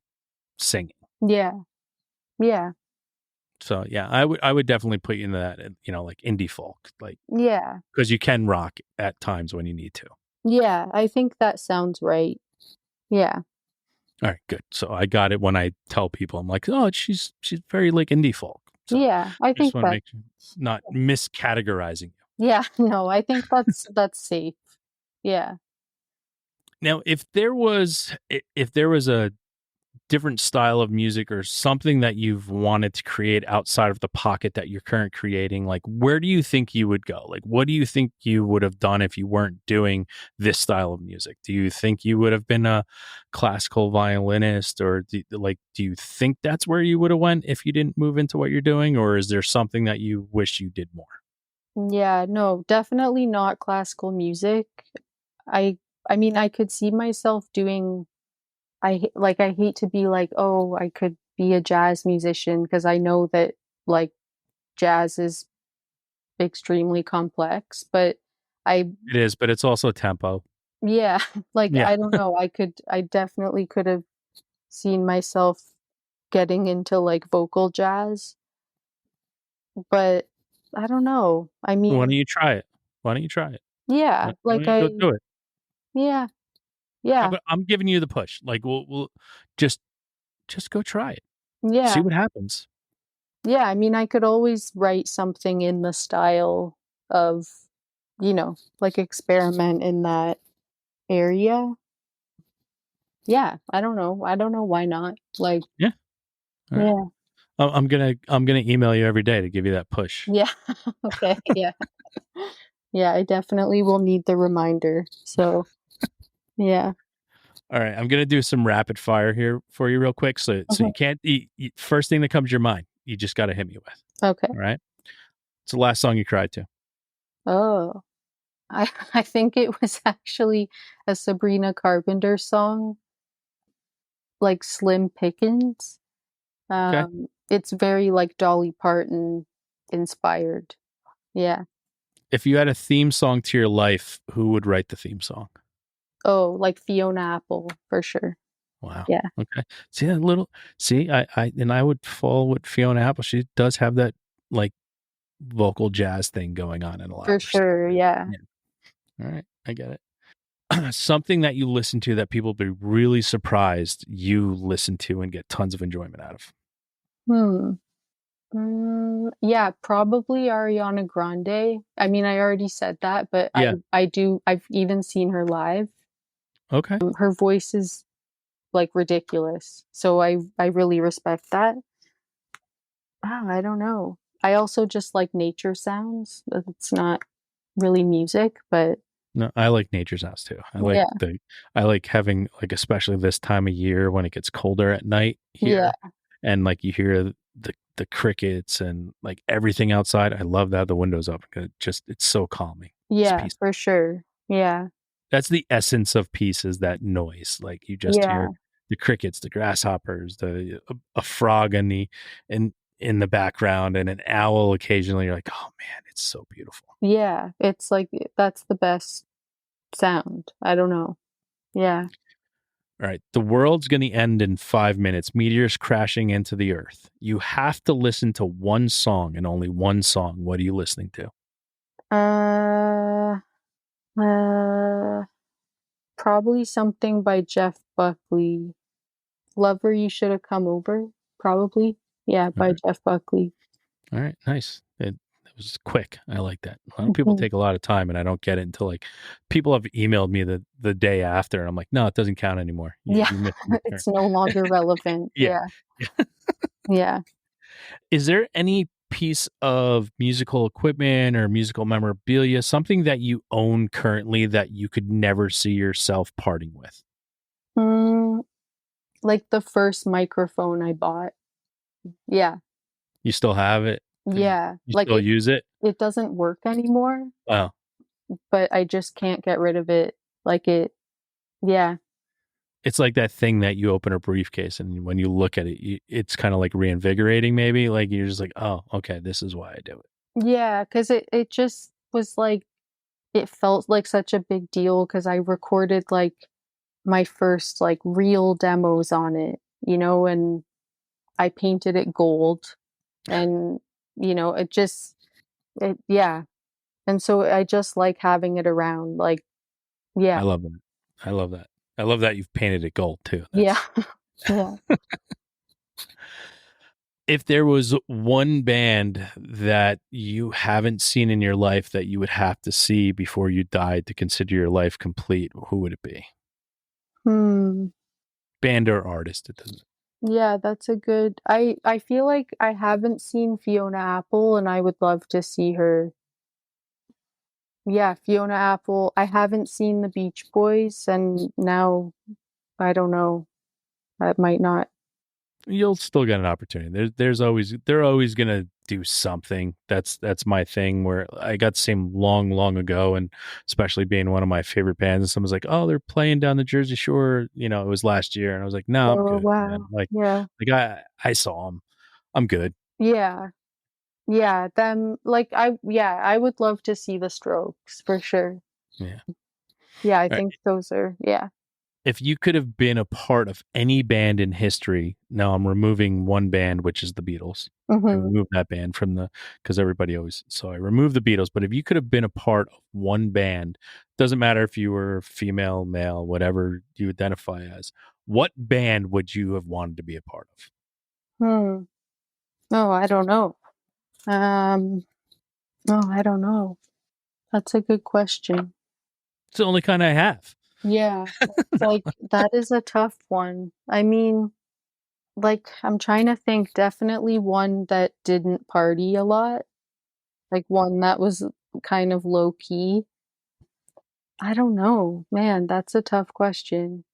singing. Yeah. Yeah. So yeah, I would definitely put you into that, like indie folk, like, Yeah. because you can rock at times when you need to. Yeah. I think that sounds right. Yeah. All right, good. So I got it when I tell people, I'm like, oh, she's very like indie folk. So Yeah. I I just think want to that, make sure not miscategorizing you. yeah, no, I think that's safe. Yeah. Now, if there was a different style of music or something that you've wanted to create outside of the pocket that you're current creating, like where do you think you would go? Like what do you think you would have done if you weren't doing this style of music? Do you think you would have been a classical violinist, or do you think that's where you would have went if you didn't move into what you're doing, or is there something that you wish you did more? Yeah, no, definitely not classical music. I I mean, I could see myself doing I hate to be like, "Oh, I could be a jazz musician," because I know that like jazz is extremely complex, but I It is, but it's also tempo. yeah, like Yeah. I don't know, I definitely could have seen myself getting into like vocal jazz, but I don't know. I Why don't mean, you try it? Why don't you try it? yeah, Why like don't you go do it? yeah, yeah, I'm giving you the push. Like we'll just go try it. See yeah. what happens. Yeah, I mean, I could always write something in the style of, like experiment in that area. Yeah, I don't know. I don't know why not. Like, Yeah. All right. yeah, I'm gonna email you every day to give you that push. yeah, okay, yeah. Yeah, I definitely will need the reminder. So, yeah. All right. I'm gonna do some rapid fire here for you real quick. So Mhm. you can't first thing that comes to your mind, you just gotta hit me with. Okay. All right. It's the last song you cried to. Oh, I think it was actually a Sabrina Carpenter song, like Slim Pickens. Okay. It's very like Dolly Parton inspired. Yeah. If you had a theme song to your life, who would write the theme song? Oh, like Fiona Apple for sure. Wow. Yeah, Okay. See that little see, I would fall with Fiona Apple. She does have that like vocal jazz thing going on in a lot for of her stuff. sure. Yeah. Yeah. All right. I get it. Something that you listen to that people be really surprised you listen to and get tons of enjoyment out of. Hmm. Yeah, probably Ariana Grande. I mean, I already said that, but Yeah. I've even seen her live. Okay. Her voice is like ridiculous. So I really respect that. Oh, I don't know. I also just like nature sounds. It's not really music, but No, I like nature's house too. yeah, I like having like especially this time of year when it gets colder at night yeah, here and like you hear the crickets and like everything outside. I love that the windows open 'cause it's so calming. It's yeah, peaceful. for sure. Yeah, That's the essence of peace is that noise. Like you just yeah, hear the crickets, the grasshoppers, a frog in the background and an owl occasionally. You're like, oh man, it's so beautiful. yeah. It's like that's the best sound. I don't know. Yeah. All right. The world's going to end in 5 minutes. Meteors crashing into the earth. You have to listen to one song and only one song. What are you listening to? Uh, uh, Probably something by Jeff Buckley. Lover, You Should Have Come Over. Probably. Yeah, All by right. Jeff Buckley. All right. Nice. It was quick. I like that. A lot of people Mhm. take a lot of time and I don't get it until like people have emailed me the day after and I'm like, no, it doesn't count anymore. Yeah, You missed your turn. it's no longer relevant. Yeah. Yeah, yeah. Is there any piece of musical equipment or musical memorabilia, something that you own currently that you could never see yourself parting with? Mm, like the first microphone I bought. Yeah, You still have it? yeah. You Like still use it? it doesn't work anymore, Oh, but I just can't get rid of it. Like it, yeah, it's like that thing that you open a briefcase and when you look at it, it's kind of like reinvigorating maybe. Like you're just like, oh, okay, this is why I do it. yeah. Because it just was like it felt like such a big deal because I recorded like my first like real demos on it, and I painted it gold and it just yeah. And so I just like having it around like I yeah. love that. I love that. I love that you've painted it gold too. Yeah. That's Yeah. if there was one band that you haven't seen in your life that you would have to see before you died to consider your life complete, who would it be? Hmm. Band or artist? It doesn't. Yeah, that's a good I feel like I haven't seen Fiona Apple and I would love to see her. Yeah, Fiona Apple. I haven't seen the Beach Boys and now I don't know. I might not. You'll still get an opportunity. They're always gonna do something. That's my thing. Where I got the same long ago, and especially being one of my favorite bands, and someone's like, "Oh, they're playing down the Jersey Shore." It was last year, and I was like, "No, I'm Oh, good, man. wow. Yeah. Like I saw them. I'm good." Yeah. Yeah, them like I would love to see the Strokes for sure. Yeah. Yeah, I All right. think those are yeah. If you could have been a part of any band in history, now I'm removing one band, which is the Beatles. I Mhm. removed that band because everybody always, so I removed the Beatles. But if you could have been a part of one band, doesn't matter if you were female, male, whatever you identify as, what band would you have wanted to be a part of? Hmm. Oh, I don't know. Um, oh, I don't know. That's a good question. It's the only kind I have. Yeah, it's like that is a tough one. I mean, like I'm trying to think definitely one that didn't party a lot, like one that was kind of low key. I don't know. Man, that's a tough question.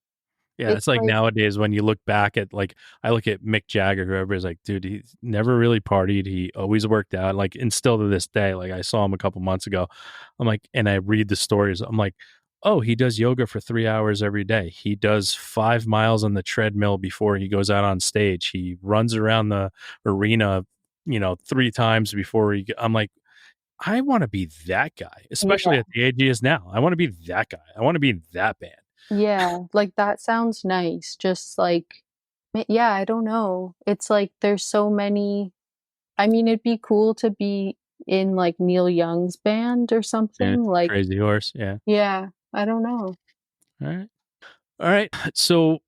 Yeah, It's it's like like, nowadays when you look back at like I look at Mick Jagger, whoever is like, dude, he's never really partied. He always worked out. Like, and still to this day, like I saw him a couple months ago. I'm like, and I read the stories. I'm like, oh, he does yoga for 3 hours every day. He does 5 miles on the treadmill before he goes out on stage. He runs around the arena, 3 times before I'm like, I want to be that guy, yeah. especially at the age he is now. I want to be that guy. I want to be in that band. Yeah, like that sounds nice. Just like, yeah, I don't know. It's like there's so many. I mean, it'd be cool to be in like Neil Young's band or Yeah, something. Like, Crazy Horse. Yeah. yeah, I don't know. All right. All right. So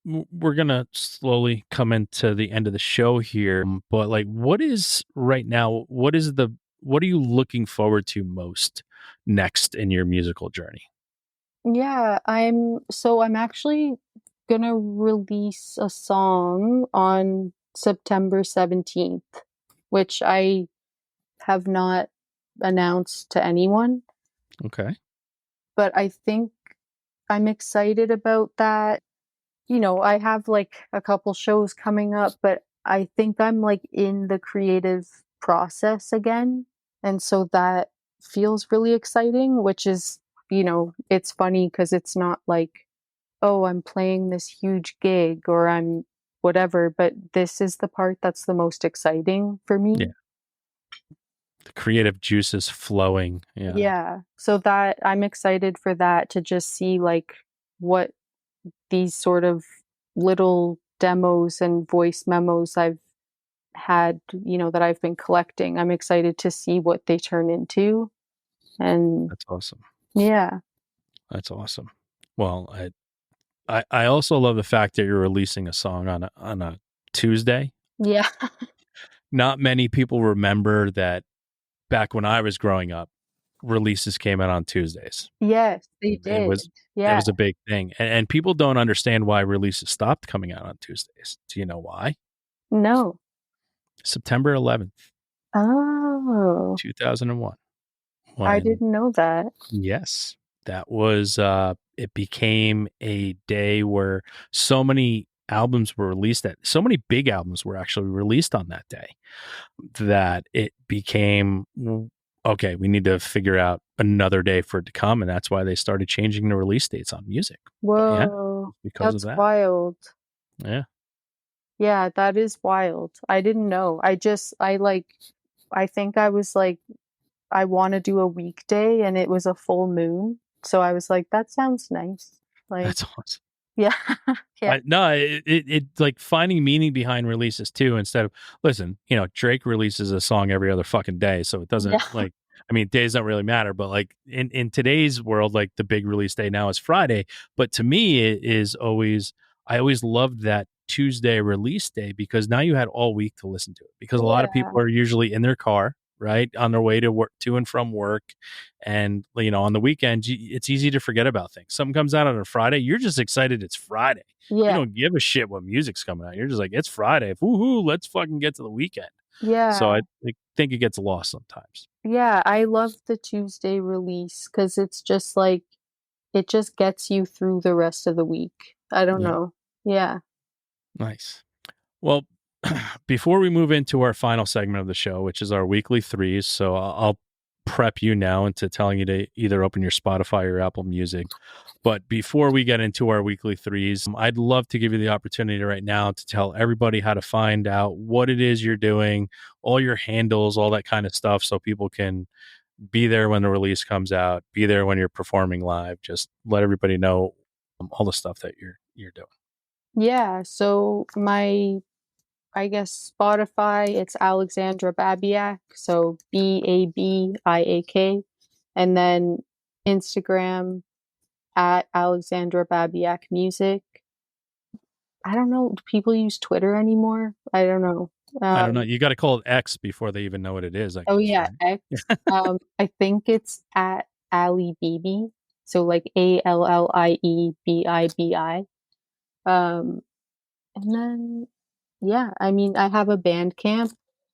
we're gonna slowly come into the end of the show here, but like, what is right now? What are you looking forward to most next in your musical journey? Yeah, I'm actually gonna release a song on September 17th, which I have not announced to anyone, Okay. but I think I'm excited about that. I have like a couple shows coming up, but I think I'm like in the creative process again. And so that feels really exciting, which is, it's funny because it's not like, oh, I'm playing this huge gig or I'm whatever, but this is the part that's the most exciting for Yeah. me. The creative juices flowing. Yeah. Yeah. So that I'm excited for that to just see like what these sort of little demos and voice memos I've had, that I've been collecting. I'm excited to see what they turn into. And That's awesome. yeah. That's awesome. Well, I also love the fact that you're releasing a song on a Tuesday. Yeah. Not many people remember that back when I was growing up, releases came out on Tuesdays. Yes, they It did. was it Yeah. was a big thing, and people don't understand why releases stopped coming out on Tuesdays. Do you know why? No. September 11th, Oh, 2001. I When didn't know that. yes, that was it became a day where so many albums were released that so many big albums were actually released on that day that it became okay, we need to figure out another day for it to come, and that's why they started changing the release dates on music. But yeah, Whoa, because of that's that. wild. Yeah, Yeah, that is wild. I didn't know. I think I was like, I want to do a weekday and it was a full moon. So I was like, that sounds nice. Like, that's awesome. yeah. Yeah. No, it like finding meaning behind releases too. Instead of listen, Drake releases a song every other fucking day, so it doesn't Yeah. like. I mean, days don't really matter, but like in today's world, like the big release day now is Friday. But to me, it is always I always loved that Tuesday release day because now you had all week to listen to it. Because a lot of Yeah. people are usually in their car, right, on their way to work, to and from work, and on the weekend, it's easy to forget about things. Something comes out on a Friday, you're just excited it's Friday. You Yeah. don't give a shit what music's coming out. You're just like, it's Friday. Woohoo, let's fucking get to the weekend. So Yeah. I think it gets lost sometimes. Yeah. I love the Tuesday release because it's just like, it just gets you through the rest of the week. I don't Yeah. know. Yeah. Nice. Well, before we move into our final segment of the show, which is our weekly threes, so I'll prep you now into telling you to either open your Spotify or Apple Music. But before we get into our weekly threes, I'd love to give you the opportunity right now to tell everybody how to find out what it is you're doing, all your handles, all that kind of stuff, so people can be there when the release comes out, be there when you're performing live. Just let everybody know all the stuff that you're doing. Yeah. So I guess Spotify, it's Alexandra Babiak. So Babiak. And then Instagram at Alexandra Babiak Music. I don't know. Do people use Twitter anymore? I don't know. I don't know. Um, You got to call it X before they even know what it is, I oh guess, yeah, right? X. I think it's at Ali Bibi. So like ALLIEBIBI. And then yeah, I mean I have a band camp,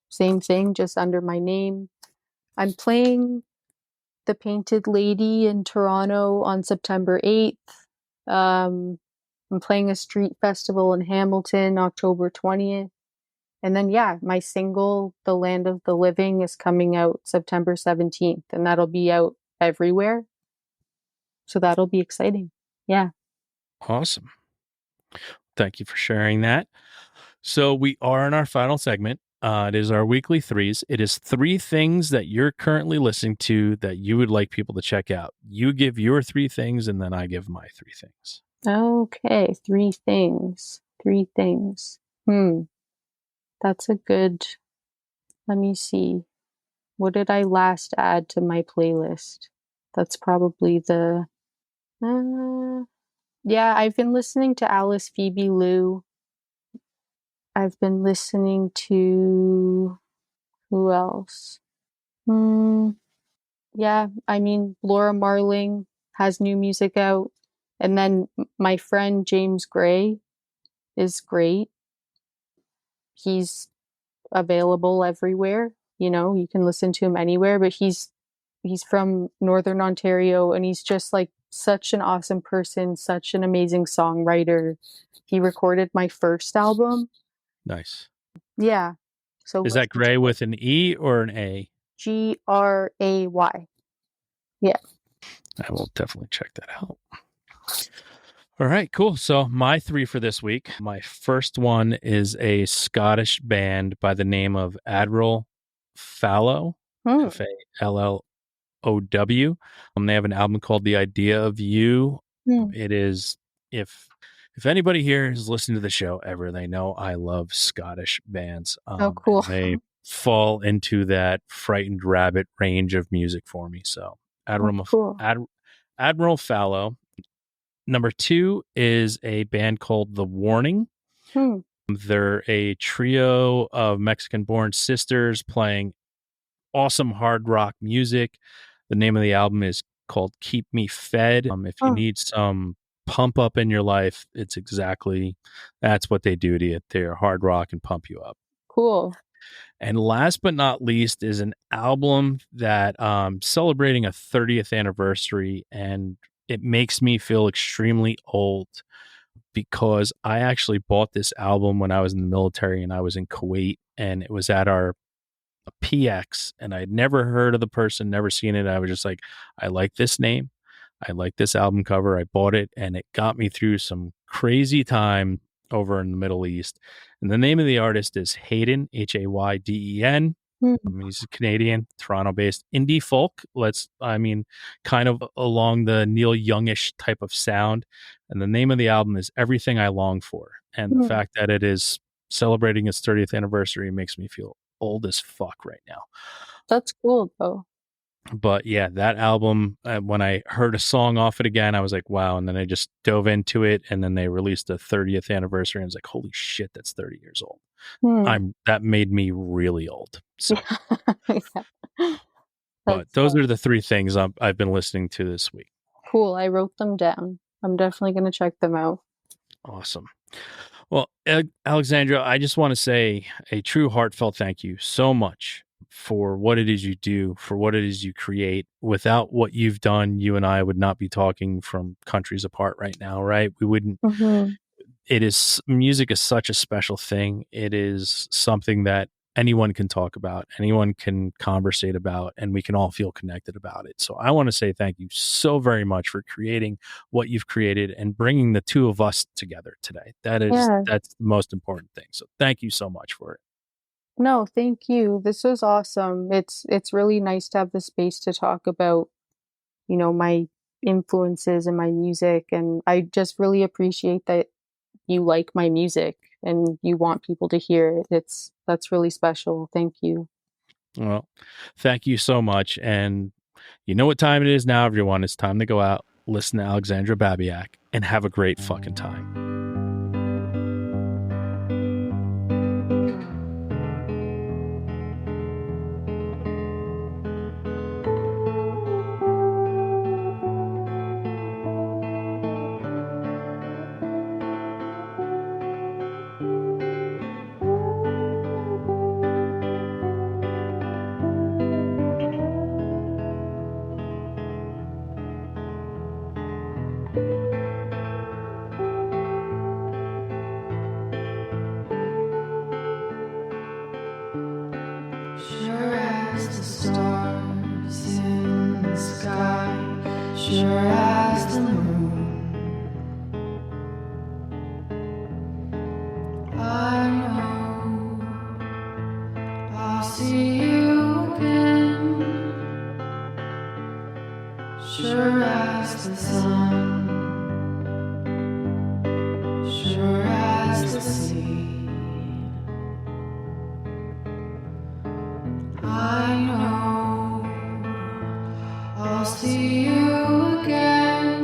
same thing, just under my name. I'm playing the Painted Lady in Toronto on September 8th. Um, I'm playing a street festival in Hamilton October 20th. And then, yeah, my single, The Land of the Living, is coming out September 17th, and that'll be out everywhere. So that'll be exciting. Yeah. Awesome. Thank you for sharing that. So we are in our final segment. It is our weekly threes. It is three things that you're currently listening to that you would like people to check out. You give your three things, and then I give my three things. Okay. Three things. Three things. That's a good. Let me see. What did I last add to my playlist? That's probably the. Yeah, I've been listening to Alice Phoebe Lou. I've been listening to who else? Yeah, I mean, Laura Marling has new music out. And then my friend James Gray is great. He's available everywhere. You know, you can listen to him anywhere, but he's from Northern Ontario and he's just like such an awesome person, such an amazing songwriter. He recorded my first album. Nice. Yeah. So Is that listen to Gray it. with an E or an A? Gray. Yeah. I will definitely check that out. All right, cool. So my 3 for this week. My first one is a Scottish band by the name of Admiral Fallow, Fallow. They have an album called The Idea of You. It is, if anybody here has listened to the show ever, they know I love Scottish bands. Oh, cool. And they fall into that frightened rabbit range of music for me. So Cool. Admiral Fallow. Number 2 is a band called The Warning. They're a trio of Mexican-born sisters playing awesome hard rock music. The name of the album is called Keep Me Fed. If you need some pump up in your life, that's what they do to you. They're hard rock and pump you up. Cool. And last but not least is an album that celebrating a 30th anniversary, and it makes me feel extremely old because I actually bought this album when I was in the military and I was in Kuwait, and it was at our PX, and I'd never heard of the person, never seen it. I was just like, I like this name. I like this album cover. I bought it, and it got me through some crazy time over in the Middle East. And the name of the artist is Hayden, Hayden. He's a Canadian, Toronto-based indie folk. Kind of along the Neil Youngish type of sound. And the name of the album is Everything I Long For. And the fact that it is celebrating its 30th anniversary makes me feel old as fuck right now. That's cool, though. But yeah, that album, when I heard a song off it again, I was like, wow. And then I just dove into it, and then they released the 30th anniversary, and I was like, holy shit, that's 30 years old. That made me really old. So, but those are the 3 things I've been listening to this week. Cool. I wrote them down. I'm definitely going to check them out. Awesome. Well, Alexandra, I just want to say a true heartfelt thank you so much for what it is you do, for what it is you create. Without what you've done, you and I would not be talking from countries apart right now, right? We wouldn't. Music is such a special thing. It is something that anyone can talk about, anyone can conversate about, and we can all feel connected about it. So I want to say thank you so very much for creating what you've created and bringing the two of us together today. That's the most important thing. So thank you so much for it. No, thank you. This was awesome. It's really nice to have the space to talk about, my influences and my music. And I just really appreciate that you like my music and you want people to hear it. That's really special. Thank you. Well, thank you so much. And you know what time it is now, everyone. It's time to go out, listen to Alexandra BABIAK, and have a great fucking time. Sure as the stars in the sky, sure as the moon, I know I'll see you again. Sure as the sun, sure as the sea, I know I'll see you again.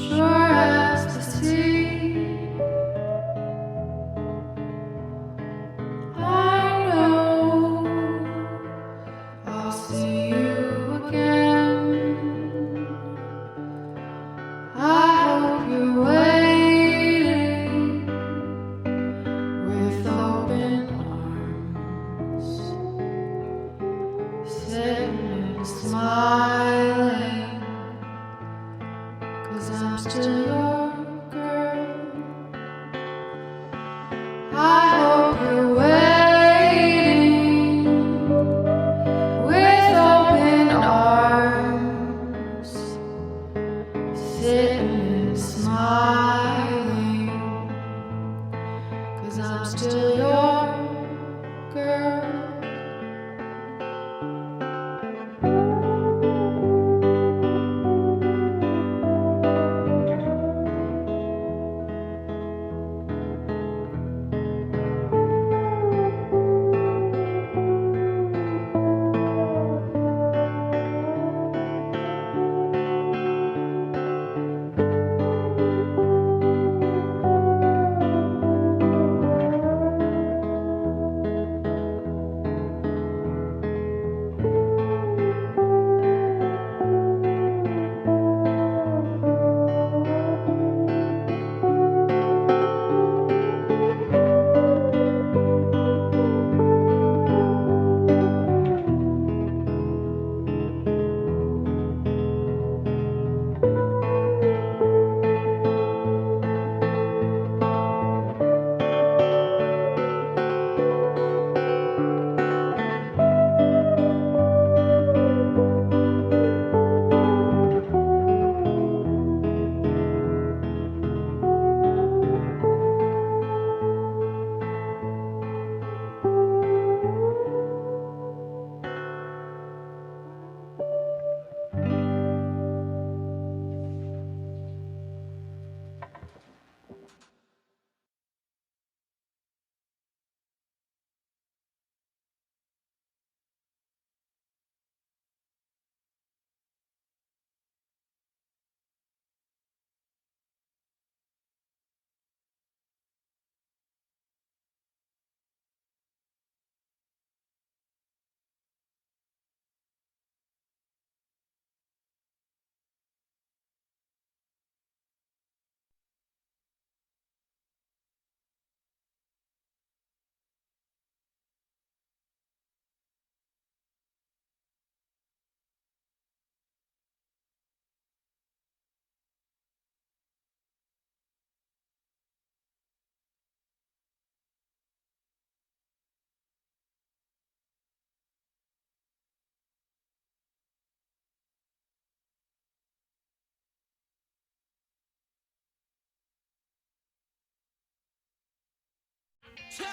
sure as the sea. I know I'll see you again. I hope you're waiting with open arms, sitting and smiling, 'cause I'm still your girl. I hope you're waiting with open arms, sitting and smiling, 'cause I'm still your girl.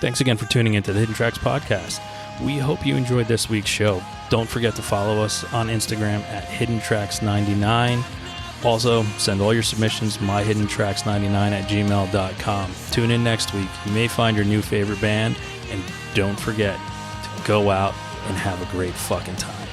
Thanks again for tuning into the Hidden Tracks podcast. We hope you enjoyed this week's show. Don't forget to follow us on Instagram at HiddenTracks99. Also, send all your submissions myhiddentracks99@gmail.com. Tune in next week. You may find your new favorite band, and don't forget to go out and have a great fucking time.